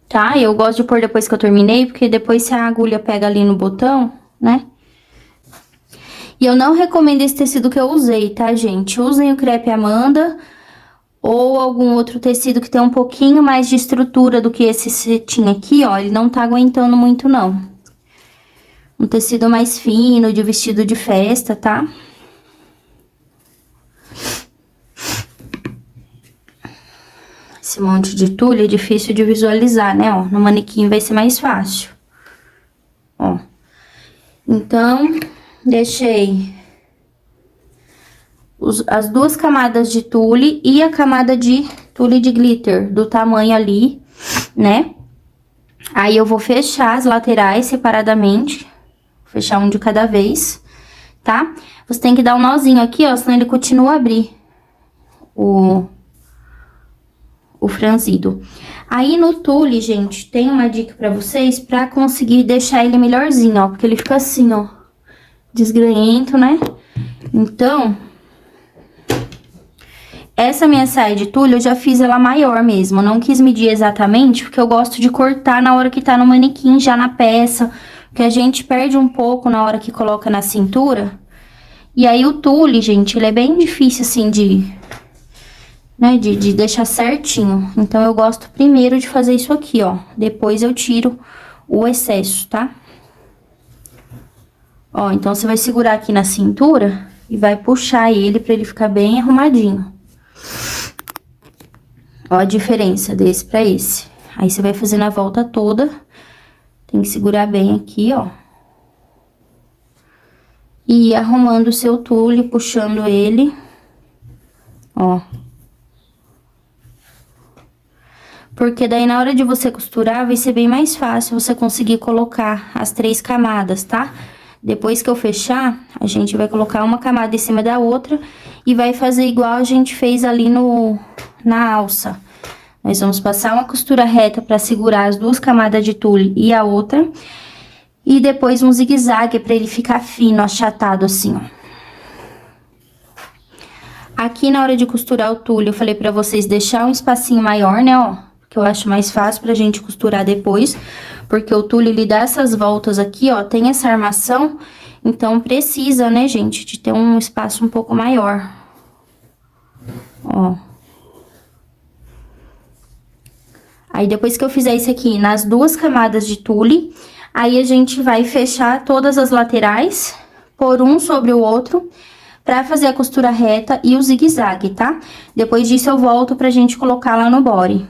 tá? Eu gosto de pôr depois que eu terminei, porque depois se a agulha pega ali no botão, né? E eu não recomendo esse tecido que eu usei, tá, gente? Usem o crepe Amanda ou algum outro tecido que tem um pouquinho mais de estrutura do que esse cetim aqui, ó. Ele não tá aguentando muito, não. Um tecido mais fino, de vestido de festa, tá? Esse monte de tule é difícil de visualizar, né, ó. No manequim vai ser mais fácil. Ó. Então, deixei as 2 camadas de tule e a camada de tule de glitter do tamanho ali, né? Aí, eu vou fechar as laterais separadamente, fechar um de cada vez, tá? Você tem que dar um nozinho aqui, ó, senão ele continua a abrir o franzido. Aí, no tule, gente, tem uma dica pra vocês pra conseguir deixar ele melhorzinho, ó, porque ele fica assim, ó, desgranhento, né? Então, essa minha saia de tule, eu já fiz ela maior mesmo. Eu não quis medir exatamente, porque eu gosto de cortar na hora que tá no manequim, já na peça. Porque a gente perde um pouco na hora que coloca na cintura. E aí, o tule, gente, ele é bem difícil, assim, né, de deixar certinho. Então, eu gosto primeiro de fazer isso aqui, ó. Depois, eu tiro o excesso, tá? Ó, então, você vai segurar aqui na cintura e vai puxar ele pra ele ficar bem arrumadinho. Ó a diferença desse pra esse. Aí, você vai fazendo a volta toda. Tem que segurar bem aqui, ó. E ir arrumando o seu tule, puxando ele. Ó. Porque daí, na hora de você costurar, vai ser bem mais fácil você conseguir colocar as 3 camadas, tá? Depois que eu fechar, a gente vai colocar uma camada em cima da outra e vai fazer igual a gente fez ali na alça. Nós vamos passar uma costura reta pra segurar as 2 camadas de tule e a outra. E depois um zigue-zague pra ele ficar fino, achatado assim, ó. Aqui, na hora de costurar o tule, eu falei pra vocês deixar um espacinho maior, né, ó. Que eu acho mais fácil pra gente costurar depois. Porque o tule, ele dá essas voltas aqui, ó, tem essa armação. Então, precisa, né, gente, de ter um espaço um pouco maior. Ó. Aí, depois que eu fizer isso aqui nas 2 camadas de tule, aí a gente vai fechar todas as laterais, por um sobre o outro, pra fazer a costura reta e o zigue-zague, tá? Depois disso, eu volto pra gente colocar lá no body.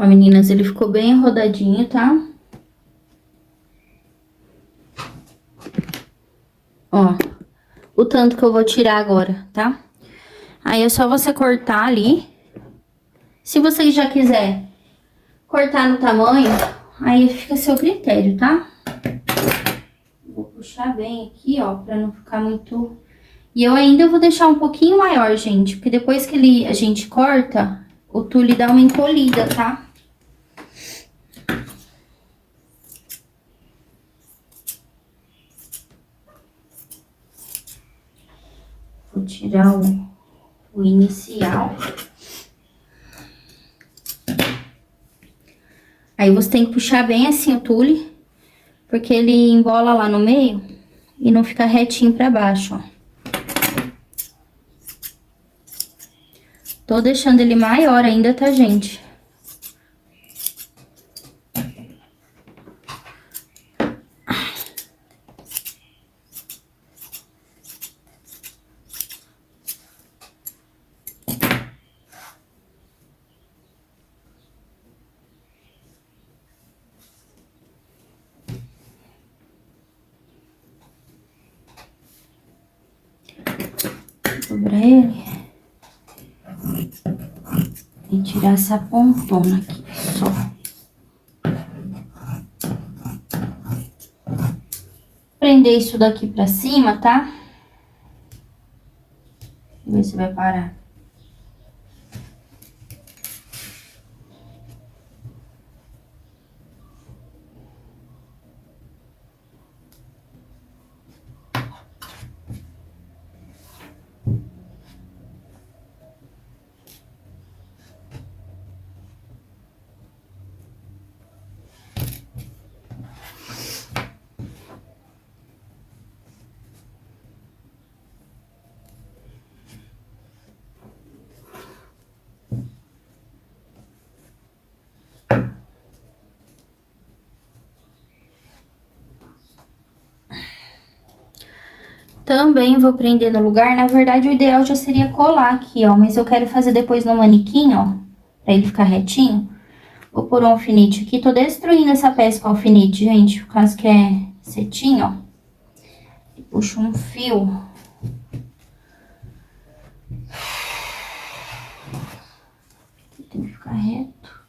Ó, meninas, ele ficou bem enrodadinho, tá? Ó, o tanto que eu vou tirar agora, tá? Aí é só você cortar ali. Se você já quiser cortar no tamanho, aí fica a seu critério, tá? Vou puxar bem aqui, ó, pra não ficar muito... E eu ainda vou deixar um pouquinho maior, gente, porque depois que a gente corta, o tule dá uma encolhida, tá? Vou tirar o inicial. Aí você tem que puxar bem assim o tule, porque ele embola lá no meio e não fica retinho pra baixo, ó. Tô deixando ele maior ainda, tá, gente? Dobrar ele. E tirar essa pontona aqui, só. Prender isso daqui pra cima, tá? Ver se vai parar. Também vou prender no lugar. Na verdade, o ideal já seria colar aqui, ó. Mas eu quero fazer depois no manequim, ó. Pra ele ficar retinho. Vou pôr um alfinete aqui. Tô destruindo essa peça com alfinete, gente. Por causa que é cetim, ó. E puxo um fio. Tem que ficar reto.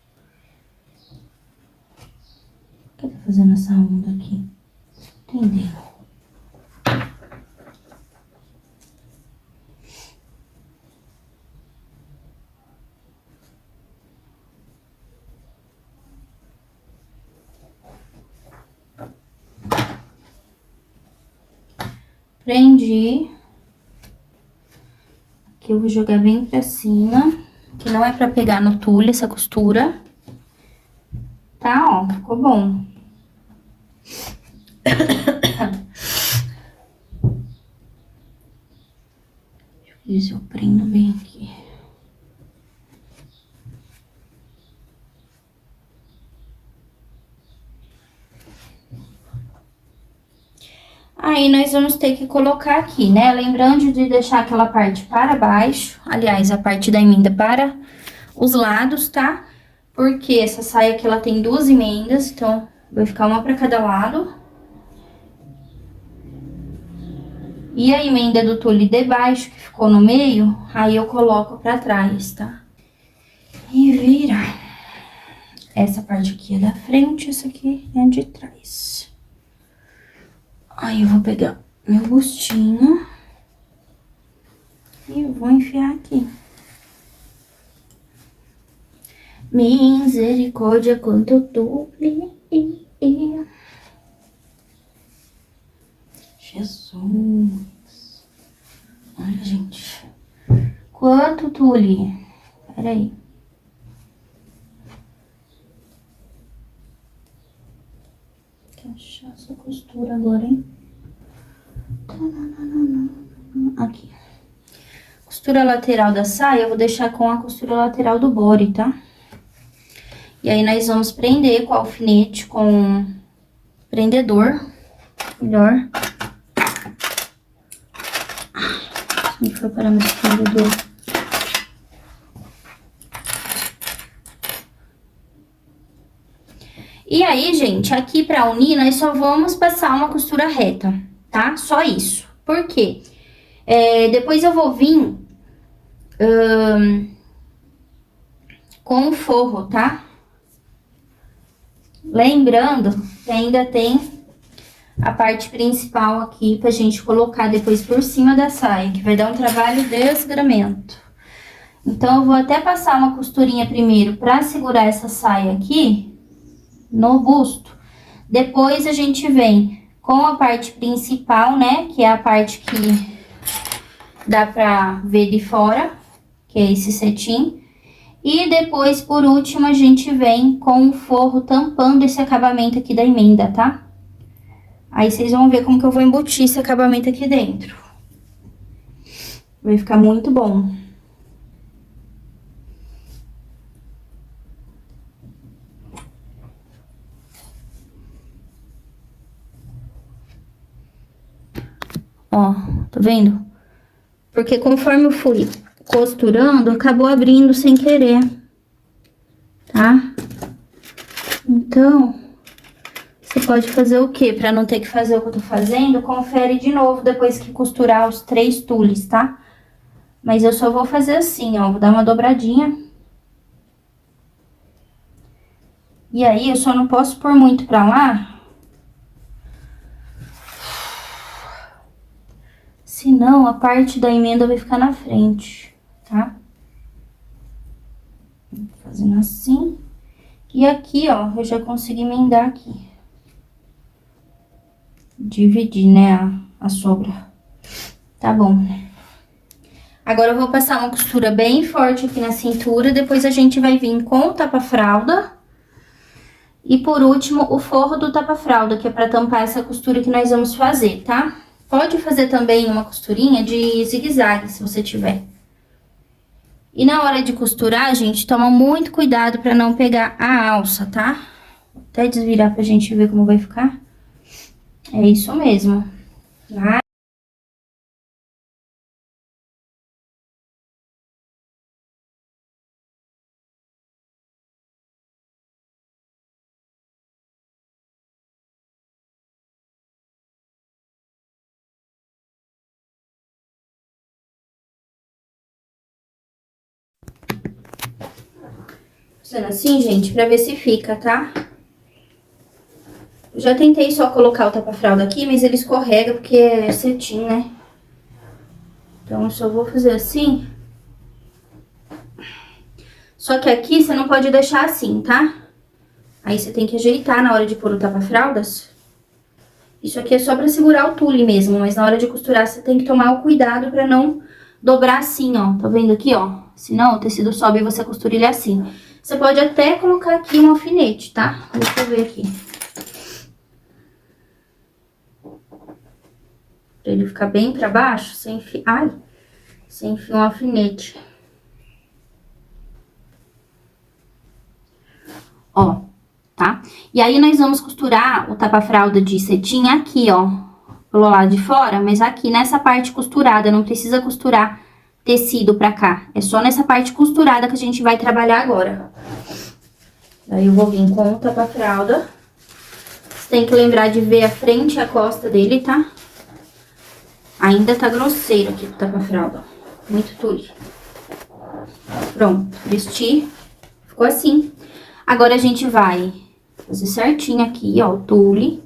Por que tá fazendo essa onda aqui? Entendeu? Prendi. Aqui eu vou jogar bem pra cima. Que não é pra pegar no tule essa costura. Tá, ó, ficou bom. Deixa eu ver se eu prendo bem aqui. Aí, nós vamos ter que colocar aqui, né? Lembrando de deixar aquela parte para baixo. Aliás, a parte da emenda para os lados, tá? Porque essa saia aqui, ela tem 2 emendas. Então, vai ficar uma para cada lado. E a emenda do tule de baixo, que ficou no meio, aí eu coloco pra trás, tá? E vira. Essa parte aqui é da frente, essa aqui é de trás. Aí eu vou pegar meu bustinho e vou enfiar aqui. Misericórdia, quanto tule. Jesus. Olha, gente. Quanto tule. Pera aí. Tem que achar essa costura agora, hein? Aqui. Costura lateral da saia, eu vou deixar com a costura lateral do body, tá? E aí, nós vamos prender com alfinete, com prendedor. Melhor. Onde foi parar meu prendedor? E aí, gente, aqui pra unir, nós só vamos passar uma costura reta, tá? Só isso. Por quê? Depois eu vou vir com o forro, tá? Lembrando que ainda tem a parte principal aqui pra gente colocar depois por cima da saia, que vai dar um trabalho de desgramento. Então, eu vou até passar uma costurinha primeiro pra segurar essa saia aqui no busto. Depois a gente vem com a parte principal, né? Que é a parte que dá pra ver de fora, que é esse cetim. E depois, por último, a gente vem com o forro tampando esse acabamento aqui da emenda, tá? Aí, vocês vão ver como que eu vou embutir esse acabamento aqui dentro. Vai ficar muito bom. Ó, tá vendo? Porque conforme eu fui costurando, acabou abrindo sem querer, tá? Então, você pode fazer o quê? Pra não ter que fazer o que eu tô fazendo, confere de novo depois que costurar os 3 tules, tá? Mas eu só vou fazer assim, ó, vou dar uma dobradinha. E aí, eu só não posso pôr muito pra lá, senão a parte da emenda vai ficar na frente, tá? Fazendo assim. E aqui, ó, eu já consegui emendar aqui. Dividir, né, a sobra. Tá bom. Agora eu vou passar uma costura bem forte aqui na cintura, depois a gente vai vir com o tapa-fralda. E por último, o forro do tapa-fralda, que é pra tampar essa costura que nós vamos fazer, tá? Pode fazer também uma costurinha de zigue-zague, se você tiver. E na hora de costurar, gente, toma muito cuidado pra não pegar a alça, tá? Vou até desvirar pra gente ver como vai ficar. É isso mesmo. Vai. Fazendo assim, gente, pra ver se fica, tá? Eu já tentei só colocar o tapa-fralda aqui, mas ele escorrega porque é cetim, né? Então, eu só vou fazer assim. Só que aqui você não pode deixar assim, tá? Aí você tem que ajeitar na hora de pôr o tapa-fraldas. Isso aqui é só pra segurar o tule mesmo, mas na hora de costurar você tem que tomar o cuidado pra não dobrar assim, ó. Tá vendo aqui, ó? Senão o tecido sobe e você costura ele assim. Você pode até colocar aqui um alfinete, tá? Deixa eu ver aqui. Pra ele ficar bem pra baixo, sem enfiar... Ai! Sem enfiar um alfinete. Ó, tá? E aí, nós vamos costurar o tapa-fralda de cetim aqui, ó. Pelo lado de fora, mas aqui nessa parte costurada. Não precisa costurar tecido pra cá. É só nessa parte costurada que a gente vai trabalhar agora. Aí, eu vou vir com o tapa-fralda. Você tem que lembrar de ver a frente e a costa dele, tá? Ainda tá grosseiro aqui o tapa-fralda. Muito tule. Pronto, vesti. Ficou assim. Agora, a gente vai fazer certinho aqui, ó, o tule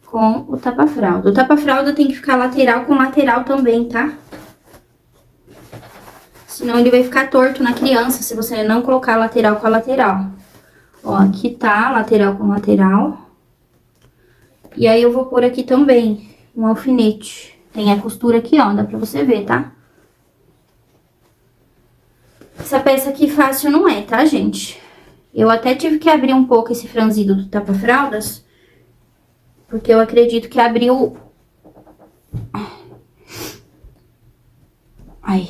com o tapa-fralda. O tapa-fralda tem que ficar lateral com lateral também, tá? Senão ele vai ficar torto na criança, se você não colocar lateral com a lateral. Ó, aqui tá, lateral com lateral. E aí, eu vou pôr aqui também um alfinete. Tem a costura aqui, ó, dá pra você ver, tá? Essa peça aqui fácil não é, tá, gente? Eu até tive que abrir um pouco esse franzido do tapa-fraldas, porque eu acredito que abriu... Ai.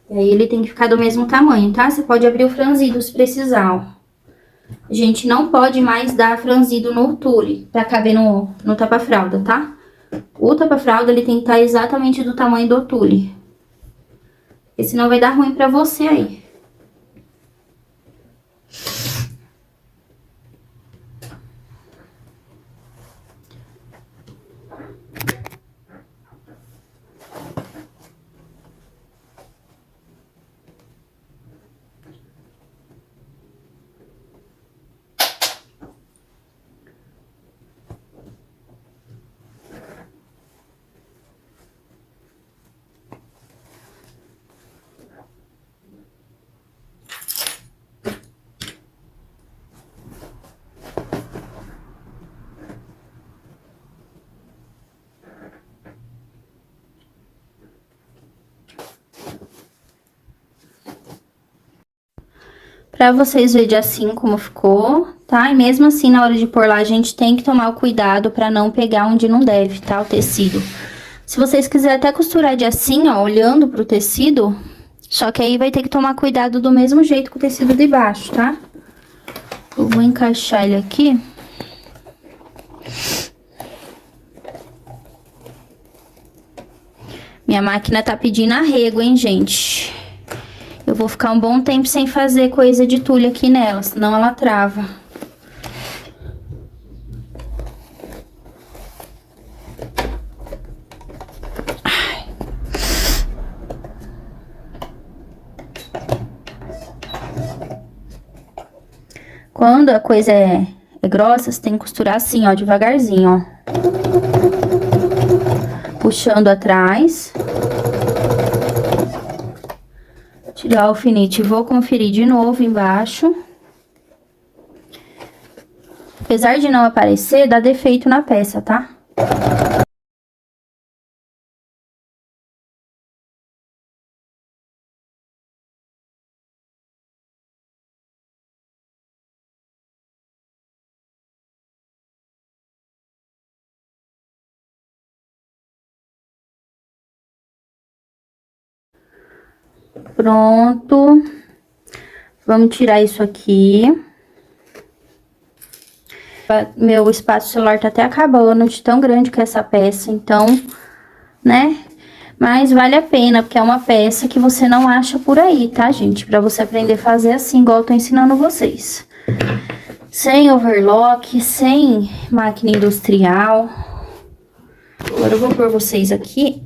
E aí, ele tem que ficar do mesmo tamanho, tá? Você pode abrir o franzido se precisar, ó. A gente não pode mais dar franzido no tule, pra caber no tapa-fralda, tá? O tapa-fralda, ele tem que estar exatamente do tamanho do tule. Porque senão vai dar ruim pra você aí. Pra vocês verem assim como ficou, tá? E mesmo assim, na hora de pôr lá, a gente tem que tomar o cuidado pra não pegar onde não deve, tá? O tecido. Se vocês quiserem até costurar de assim, ó, olhando pro tecido, só que aí vai ter que tomar cuidado do mesmo jeito com o tecido de baixo, tá? Eu vou encaixar ele aqui. Minha máquina tá pedindo arrego, hein, gente? Eu vou ficar um bom tempo sem fazer coisa de tule aqui nela, senão ela trava. Ai. Quando a coisa é grossa, você tem que costurar assim, ó, devagarzinho, ó. Puxando atrás. Tirar o alfinete, vou conferir de novo embaixo. Apesar de não aparecer, dá defeito na peça, tá? Pronto. Vamos tirar isso aqui. Meu espaço celular tá até acabando de tão grande que é essa peça, então, né? Mas vale a pena, porque é uma peça que você não acha por aí, tá, gente? Pra você aprender a fazer assim, igual eu tô ensinando vocês. Sem overlock, sem máquina industrial. Agora eu vou pôr vocês aqui.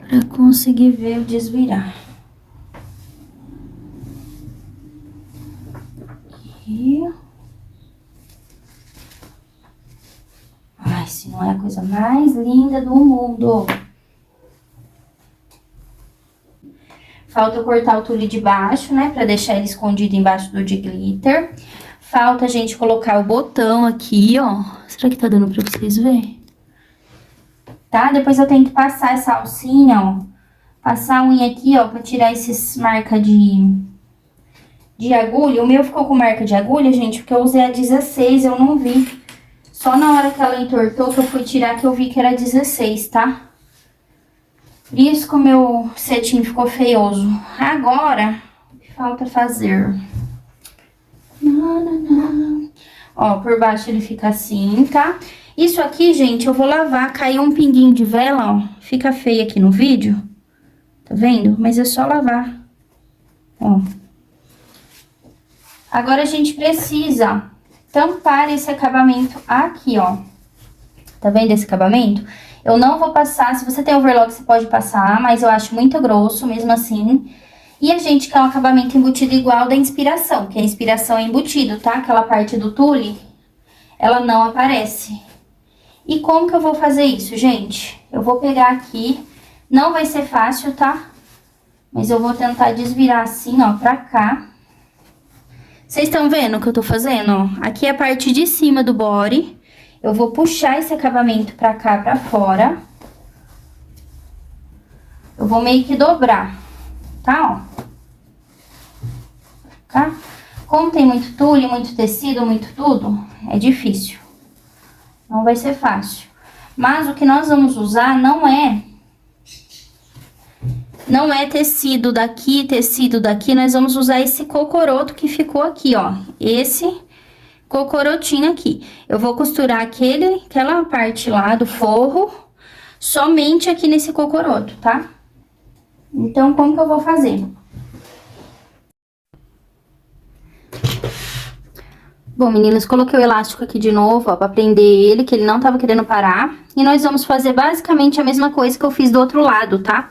Pra conseguir ver o desvirar. Aqui. Ai, se não é a coisa mais linda do mundo. Falta eu cortar o tule de baixo, né? Pra deixar ele escondido embaixo do de glitter. Falta a gente colocar o botão aqui, ó. Será que tá dando pra vocês verem? Tá? Depois eu tenho que passar essa alcinha, ó. Passar a unha aqui, ó, pra tirar esses marcas de agulha. O meu ficou com marca de agulha, gente, porque eu usei a 16, eu não vi. Só na hora que ela entortou que eu fui tirar que eu vi que era 16, tá? Por isso que o meu cetim ficou feioso. Agora, o que falta fazer? Ó, por baixo ele fica assim, tá? Isso aqui, gente, eu vou lavar. Caiu um pinguinho de vela, ó. Fica feio aqui no vídeo. Tá vendo? Mas é só lavar. Ó. Agora a gente precisa tampar esse acabamento aqui, ó. Tá vendo esse acabamento? Eu não vou passar, se você tem overlock você pode passar, mas eu acho muito grosso mesmo assim. E a gente quer um acabamento embutido igual da inspiração, que a inspiração é embutido, tá? Aquela parte do tule, ela não aparece. E como que eu vou fazer isso, gente? Eu vou pegar aqui, não vai ser fácil, tá? Mas eu vou tentar desvirar assim, ó, pra cá. Vocês estão vendo o que eu tô fazendo, ó? Aqui é a parte de cima do body. Eu vou puxar esse acabamento pra cá, pra fora. Eu vou meio que dobrar, tá, ó? Tá? Como tem muito tule, muito tecido, muito tudo, é difícil. Não vai ser fácil. Mas o que nós vamos usar não é tecido daqui, nós vamos usar esse cocoroto que ficou aqui, ó. Esse cocorotinho aqui. Eu vou costurar aquela parte lá do forro, somente aqui nesse cocoroto, tá? Então, como que eu vou fazer? Bom, meninas, coloquei o elástico aqui de novo, ó, pra prender ele, que ele não tava querendo parar. E nós vamos fazer basicamente a mesma coisa que eu fiz do outro lado, tá?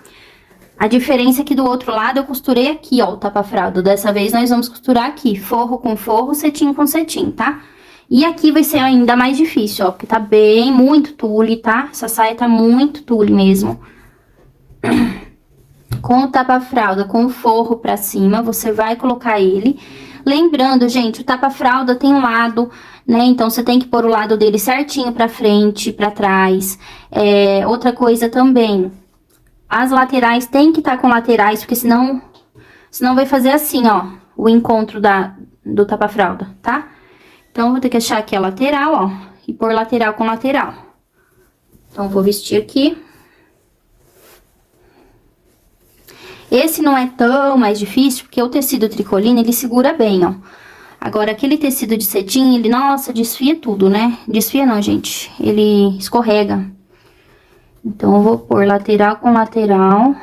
A diferença é que do outro lado eu costurei aqui, ó, o tapa-fralda. Dessa vez nós vamos costurar aqui, forro com forro, cetim com cetim, tá? E aqui vai ser ainda mais difícil, ó, porque tá bem, muito tule, tá? Essa saia tá muito tule mesmo. Com o tapa-fralda, com o forro pra cima, você vai colocar ele. Lembrando, gente, o tapa-fralda tem um lado, né? Então, você tem que pôr o lado dele certinho pra frente, pra trás. Outra coisa também, as laterais tem que estar com laterais, porque senão vai fazer assim, ó, o encontro do tapa-fralda, tá? Então, vou ter que achar aqui a lateral, ó, e pôr lateral com lateral. Então, vou vestir aqui. Esse não é tão mais difícil, porque o tecido tricolina, ele segura bem, ó. Agora, aquele tecido de cetim, ele, nossa, desfia tudo, né? Desfia não, gente, ele escorrega. Então, eu vou pôr lateral com lateral,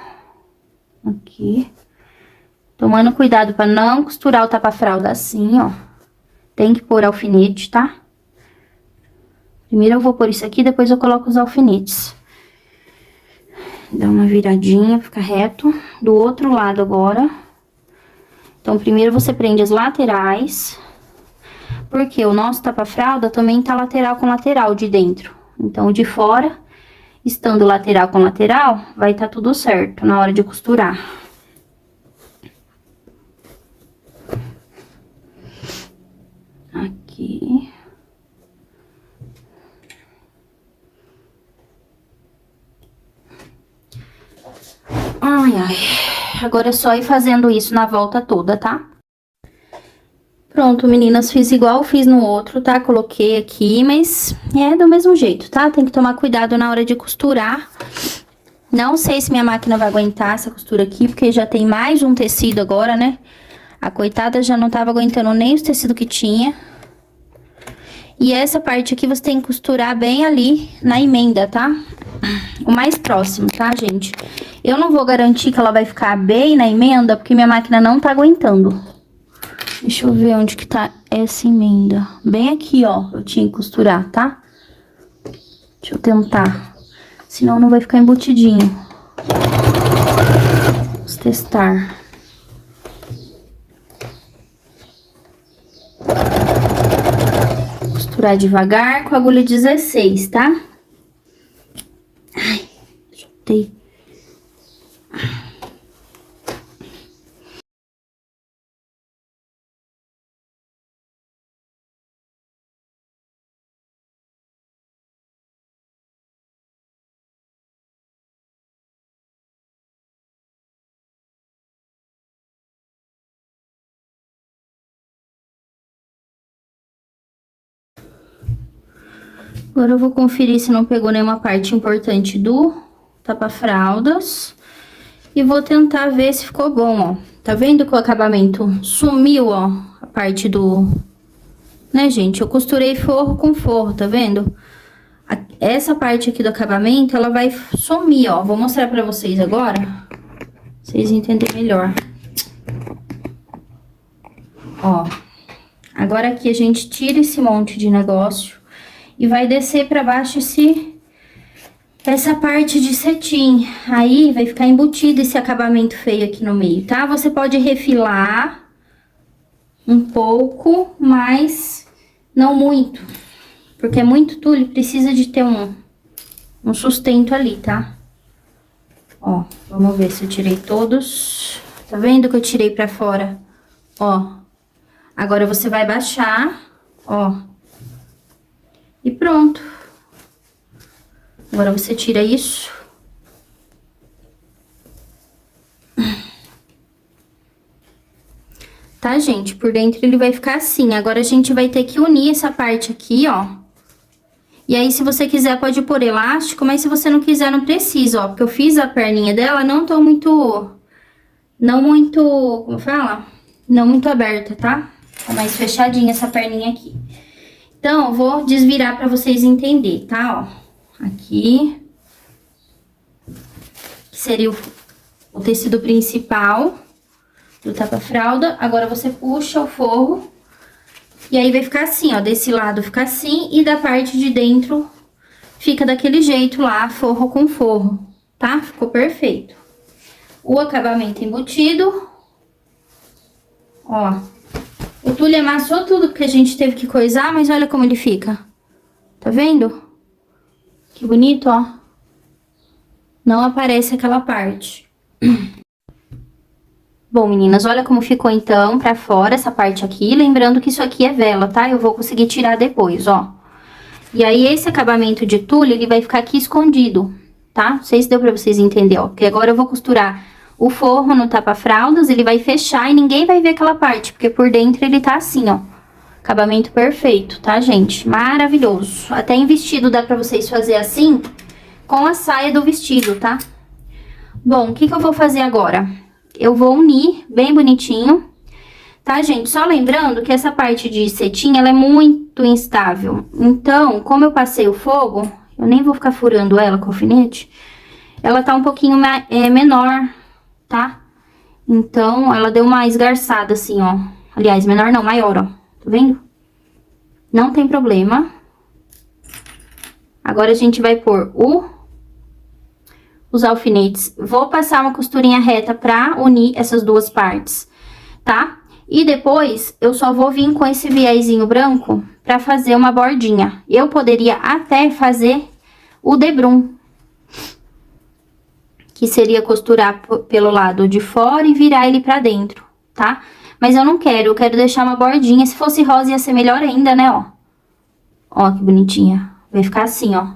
aqui. Tomando cuidado pra não costurar o tapa-fralda assim, ó. Tem que pôr alfinete, tá? Primeiro eu vou pôr isso aqui, depois eu coloco os alfinetes. Dá uma viradinha, fica reto. Do outro lado agora. Então, primeiro você prende as laterais. Porque o nosso tapa-fralda também tá lateral com lateral de dentro. Então, o de fora, estando lateral com lateral, vai tá tudo certo na hora de costurar. Aqui. Ai, ai. Agora é só ir fazendo isso na volta toda, tá? Pronto, meninas, fiz igual eu fiz no outro, tá? Coloquei aqui, mas é do mesmo jeito, tá? Tem que tomar cuidado na hora de costurar. Não sei se minha máquina vai aguentar essa costura aqui, porque já tem mais um tecido agora, né? A coitada já não tava aguentando nem os tecidos que tinha. E essa parte aqui você tem que costurar bem ali na emenda, tá? O mais próximo, tá, gente? Eu não vou garantir que ela vai ficar bem na emenda, porque minha máquina não tá aguentando. Deixa eu ver onde que tá essa emenda. Bem aqui, ó, eu tinha que costurar, tá? Deixa eu tentar. Senão não vai ficar embutidinho. Vamos testar. Costurar devagar com a agulha 16, tá? Ai, chutei. Agora eu vou conferir se não pegou nenhuma parte importante do tapa-fraldas. E vou tentar ver se ficou bom, ó. Tá vendo que o acabamento sumiu, ó, a parte do... Né, gente? Eu costurei forro com forro, tá vendo? Essa parte aqui do acabamento, ela vai sumir, ó. Vou mostrar pra vocês agora, pra vocês entenderem melhor. Ó. Agora aqui a gente tira esse monte de negócio e vai descer pra baixo essa parte de cetim. Aí vai ficar embutido esse acabamento feio aqui no meio, tá? Você pode refilar um pouco, mas não muito. Porque é muito tule, precisa de ter um sustento ali, tá? Ó, vamos ver se eu tirei todos. Tá vendo que eu tirei pra fora? Ó. Agora você vai baixar, ó. E pronto. Agora você tira isso. Tá, gente? Por dentro ele vai ficar assim. Agora a gente vai ter que unir essa parte aqui, ó. E aí, se você quiser, pode pôr elástico, mas se você não quiser, não precisa, ó. Porque eu fiz a perninha dela, não tô muito... Não muito... Como fala? Não muito aberta, tá? Tá mais fechadinha essa perninha aqui. Então, eu vou desvirar pra vocês entenderem, tá? Ó. Aqui. Que seria o tecido principal do tapa-fralda. Agora, você puxa o forro. E aí, vai ficar assim, ó. Desse lado fica assim e da parte de dentro fica daquele jeito lá, forro com forro, tá? Ficou perfeito. O acabamento embutido. Ó. O tule amassou tudo porque a gente teve que coisar, mas olha como ele fica. Tá vendo? Que bonito, ó. Não aparece aquela parte. Bom, meninas, olha como ficou então pra fora essa parte aqui. Lembrando que isso aqui é vela, tá? Eu vou conseguir tirar depois, ó. E aí, esse acabamento de tule, ele vai ficar aqui escondido, tá? Não sei se deu pra vocês entenderem, ó. Porque agora eu vou costurar o forro no tapa-fraldas, ele vai fechar e ninguém vai ver aquela parte, porque por dentro ele tá assim, ó. Acabamento perfeito, tá, gente? Maravilhoso. Até em vestido dá pra vocês fazer assim, com a saia do vestido, tá? Bom, o que que eu vou fazer agora? Eu vou unir bem bonitinho, tá, gente? Só lembrando que essa parte de cetim, ela é muito instável. Então, como eu passei o fogo, eu nem vou ficar furando ela com alfinete, ela tá um pouquinho menor, tá? Então, ela deu uma esgarçada assim, ó. Aliás, menor não, maior, ó. Tá vendo? Não tem problema. Agora, a gente vai pôr os alfinetes. Vou passar uma costurinha reta pra unir essas duas partes, tá? E depois, eu só vou vir com esse viezinho branco pra fazer uma bordinha. Eu poderia até fazer o debrum, que seria costurar pelo lado de fora e virar ele pra dentro, tá? Mas eu não quero, eu quero deixar uma bordinha. Se fosse rosa ia ser melhor ainda, né, ó. Ó, que bonitinha. Vai ficar assim, ó.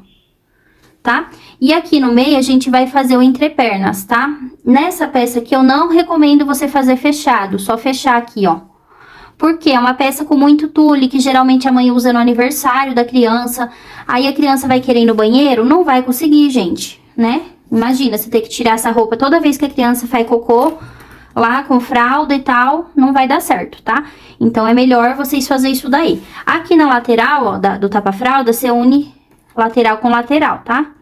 Tá? E aqui no meio a gente vai fazer o entrepernas, tá? Nessa peça aqui eu não recomendo você fazer fechado, só fechar aqui, ó. Porque é uma peça com muito tule, que geralmente a mãe usa no aniversário da criança. Aí a criança vai querer ir no banheiro, não vai conseguir, gente, né? Imagina, você ter que tirar essa roupa toda vez que a criança faz cocô, lá com fralda e tal, não vai dar certo, tá? Então, é melhor vocês fazerem isso daí. Aqui na lateral, ó, do tapa-fralda, você une lateral com lateral, tá?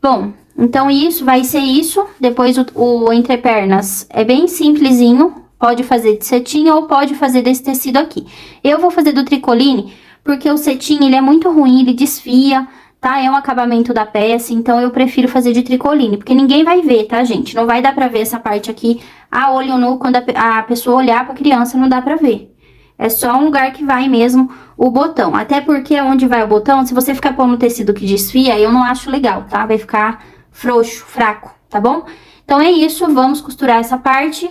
Bom, então isso vai ser isso. Depois o entrepernas é bem simplesinho. Pode fazer de cetim ou pode fazer desse tecido aqui. Eu vou fazer do tricoline porque o cetim, ele é muito ruim, ele desfia, tá? É um acabamento da peça, então eu prefiro fazer de tricoline, porque ninguém vai ver, tá, gente? Não vai dar pra ver essa parte aqui a olho nu, quando a pessoa olhar pra criança, não dá pra ver. É só um lugar que vai mesmo o botão. Até porque onde vai o botão, se você ficar pondo tecido que desfia, eu não acho legal, tá? Vai ficar frouxo, fraco, tá bom? Então, é isso, vamos costurar essa parte.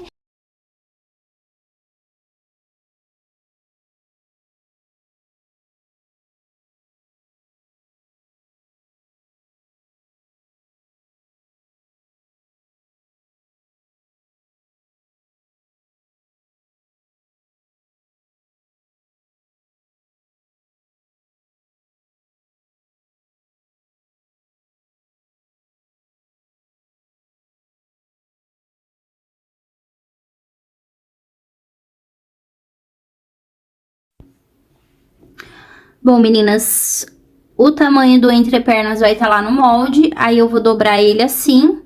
Bom, meninas, o tamanho do entrepernas vai estar lá no molde. Aí eu vou dobrar ele assim.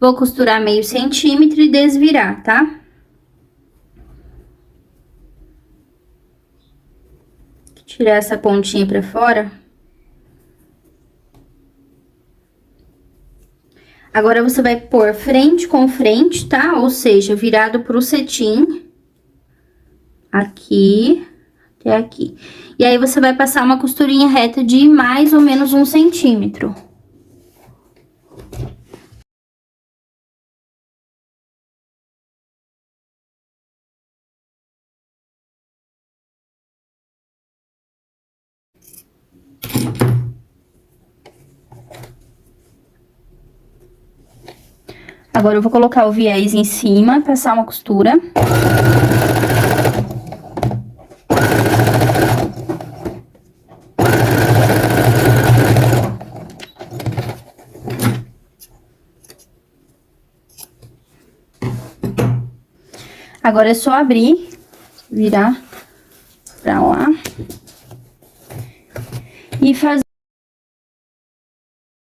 Vou costurar meio centímetro e desvirar, tá? Tirar essa pontinha pra fora. Agora, você vai pôr frente com frente, tá? Ou seja, virado pro cetim. Aqui, até aqui. E aí, você vai passar uma costurinha reta de mais ou menos 1 centímetro. Agora, eu vou colocar o viés em cima, passar uma costura. Agora, é só abrir, virar pra lá. E fazer